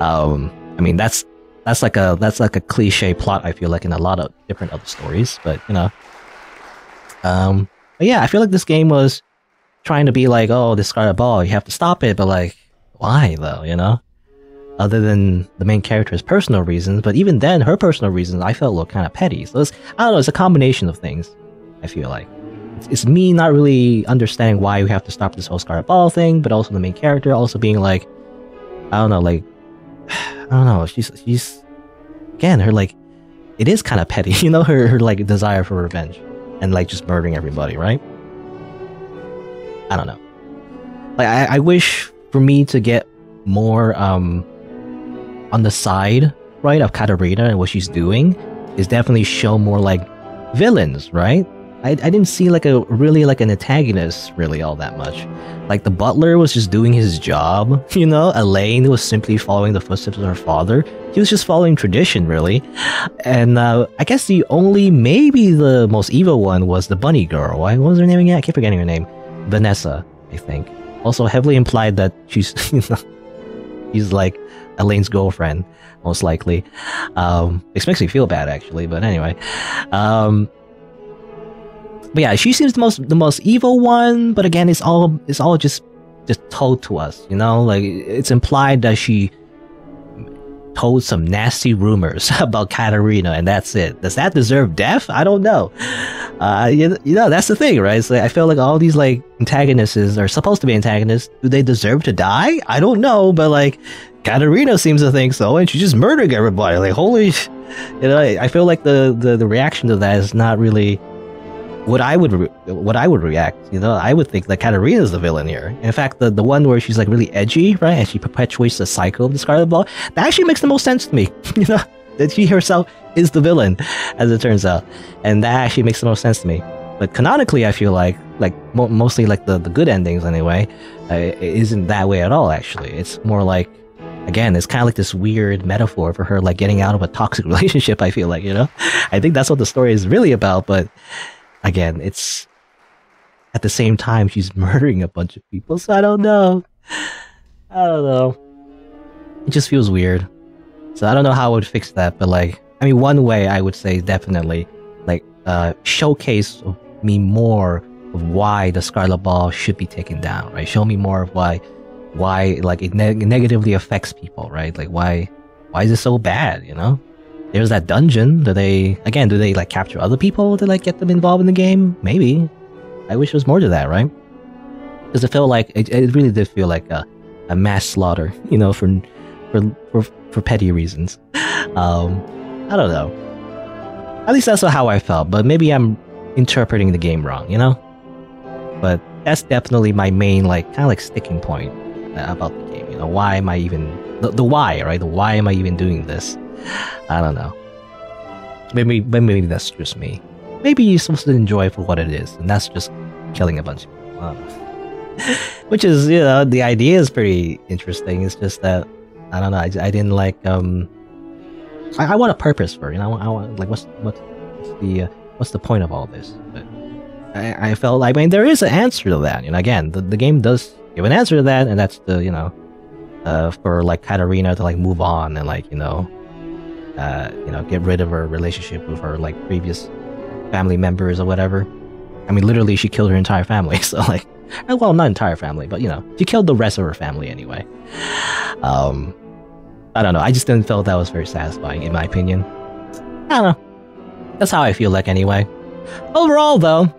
I mean, that's like a cliche plot. I feel like in a lot of different other stories, but you know, but yeah, I feel like this game was trying to be like, oh, this Scarlet Ball, you have to stop it, but like, why though? You know, other than the main character's personal reasons, but even then, her personal reasons I felt were kind of petty. So it's, I don't know, it's a combination of things. I feel like it's me not really understanding why we have to stop this whole Scarlet Ball thing, but also the main character also being like, I don't know, like, I don't know, she's again, her like, it is kind of petty, you know, her like desire for revenge and like just murdering everybody, right? I don't know. Like, I wish for me to get more on the side, right, of Katarina and what she's doing is definitely show more like villains, right? I didn't see like a really like an antagonist really all that much. Like the butler was just doing his job, you know. Elaine was simply following the footsteps of her father. He was just following tradition, really. And I guess the only, maybe the most evil one was the bunny girl. What was her name again? I keep forgetting her name. Vanessa, I think. Also heavily implied that she's, you know, she's like Elaine's girlfriend, most likely. Which makes me feel bad actually, but anyway. But yeah, she seems the most evil one, but again, it's all just told to us, you know? Like, it's implied that she told some nasty rumors about Katarina, and that's it. Does that deserve death? I don't know. You know, that's the thing, right? So I feel like all these like antagonists are supposed to be antagonists. Do they deserve to die? I don't know, but like Katarina seems to think so, and she's just murdering everybody. Like, holy, you know, I feel like the reaction to that is not really what I would react. You know, I would think that Katarina is the villain here. In fact, the one where she's like really edgy, right, and she perpetuates the cycle of the Scarlet Ball, that actually makes the most sense to me. You know, that she herself is the villain, as it turns out, and that actually makes the most sense to me. But canonically, I feel like mostly like the good endings anyway, it isn't that way at all. Actually, it's more like, again, it's kind of like this weird metaphor for her like getting out of a toxic relationship. I feel like, you know, I think that's what the story is really about, but. Again, it's at the same time she's murdering a bunch of people, so I don't know. It just feels weird. So I don't know how I would fix that, but like, I mean, one way I would say definitely like showcase me more of why the Scarlet Ball should be taken down, right? Show me more of why like it negatively affects people, right? Like why is it so bad, you know? There's that dungeon. Do they like capture other people to like get them involved in the game? Maybe. I wish there was more to that, right? Because it felt like it really did feel like a mass slaughter, you know, for petty reasons. I don't know. At least that's how I felt, but maybe I'm interpreting the game wrong, you know? But that's definitely my main like kind of like sticking point about the game. You know, why am I even the why, right? The why am I even doing this? I don't know. Maybe that's just me. Maybe you're supposed to enjoy it for what it is, and that's just killing a bunch of people. I don't know. Which is, you know, the idea is pretty interesting. It's just that I don't know. I didn't like. I want a purpose for it. You know, I want like what's the point of all this? But I felt like, I mean, there is an answer to that. You know, again, the game does give an answer to that, and that's the, you know, for like Katarina to like move on and like, you know, get rid of her relationship with her like previous family members or whatever. I mean, literally, she killed her entire family. So like, well, not entire family, but you know, she killed the rest of her family anyway. I don't know. I just didn't feel that was very satisfying, in my opinion. I don't know. That's how I feel like anyway. Overall, though,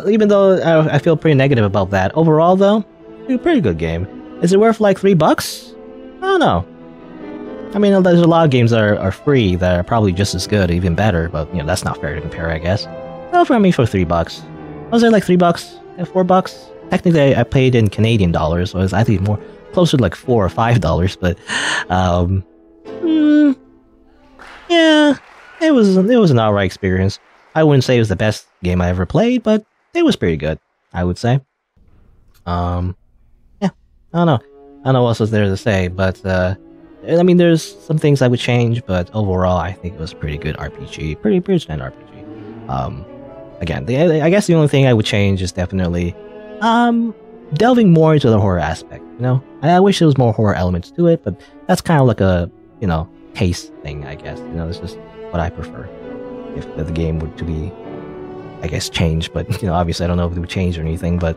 even though I feel pretty negative about that, overall though, it's a pretty good game. Is it worth like $3? I don't know. I mean, there's a lot of games that are free that are probably just as good, even better, but you know, that's not fair to compare, I guess. So for me, for $3. Was it like $3? $4? Technically, I paid in Canadian dollars, so it was I think more closer to like $4 or $5, but yeah, it was an alright experience. I wouldn't say it was the best game I ever played, but it was pretty good, I would say. Yeah, I don't know what else was there to say, but I mean, there's some things I would change, but overall, I think it was a pretty good RPG, pretty standard RPG. Again, I guess the only thing I would change is definitely delving more into the horror aspect. You know, I wish there was more horror elements to it, but that's kind of like a, you know, taste thing, I guess. You know, it's just what I prefer. If the game were to be, I guess, changed, but you know, obviously I don't know if it would change or anything, but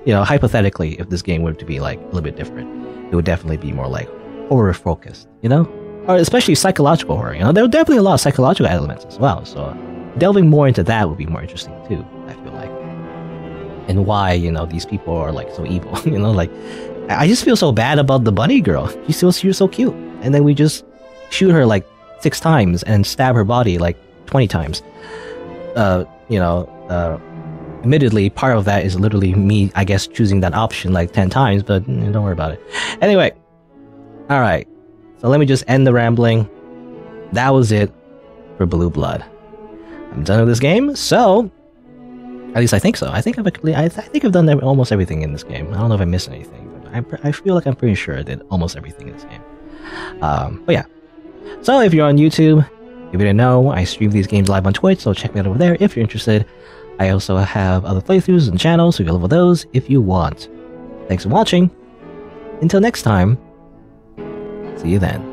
you know, hypothetically, if this game were to be like a little bit different, it would definitely be more like horror focused, you know, or especially psychological horror. You know, there are definitely a lot of psychological elements as well. So delving more into that would be more interesting too, I feel like. And why, you know, these people are like so evil. You know, like I just feel so bad about the bunny girl. She's so cute, and then we just shoot her like 6 times and stab her body like 20 times. You know, admittedly, part of that is literally me, I guess, choosing that option like 10 times, but don't worry about it. Anyway, all right. So let me just end the rambling. That was it for Blue Blood. I'm done with this game, so at least I think so. I think I've done almost everything in this game. I don't know if I missed anything, but I feel like I'm pretty sure I did almost everything in this game. But yeah. So if you're on YouTube, if you didn't know, I stream these games live on Twitch, so check me out over there if you're interested. I also have other playthroughs and channels, so you can level those if you want. Thanks for watching. Until next time, see you then.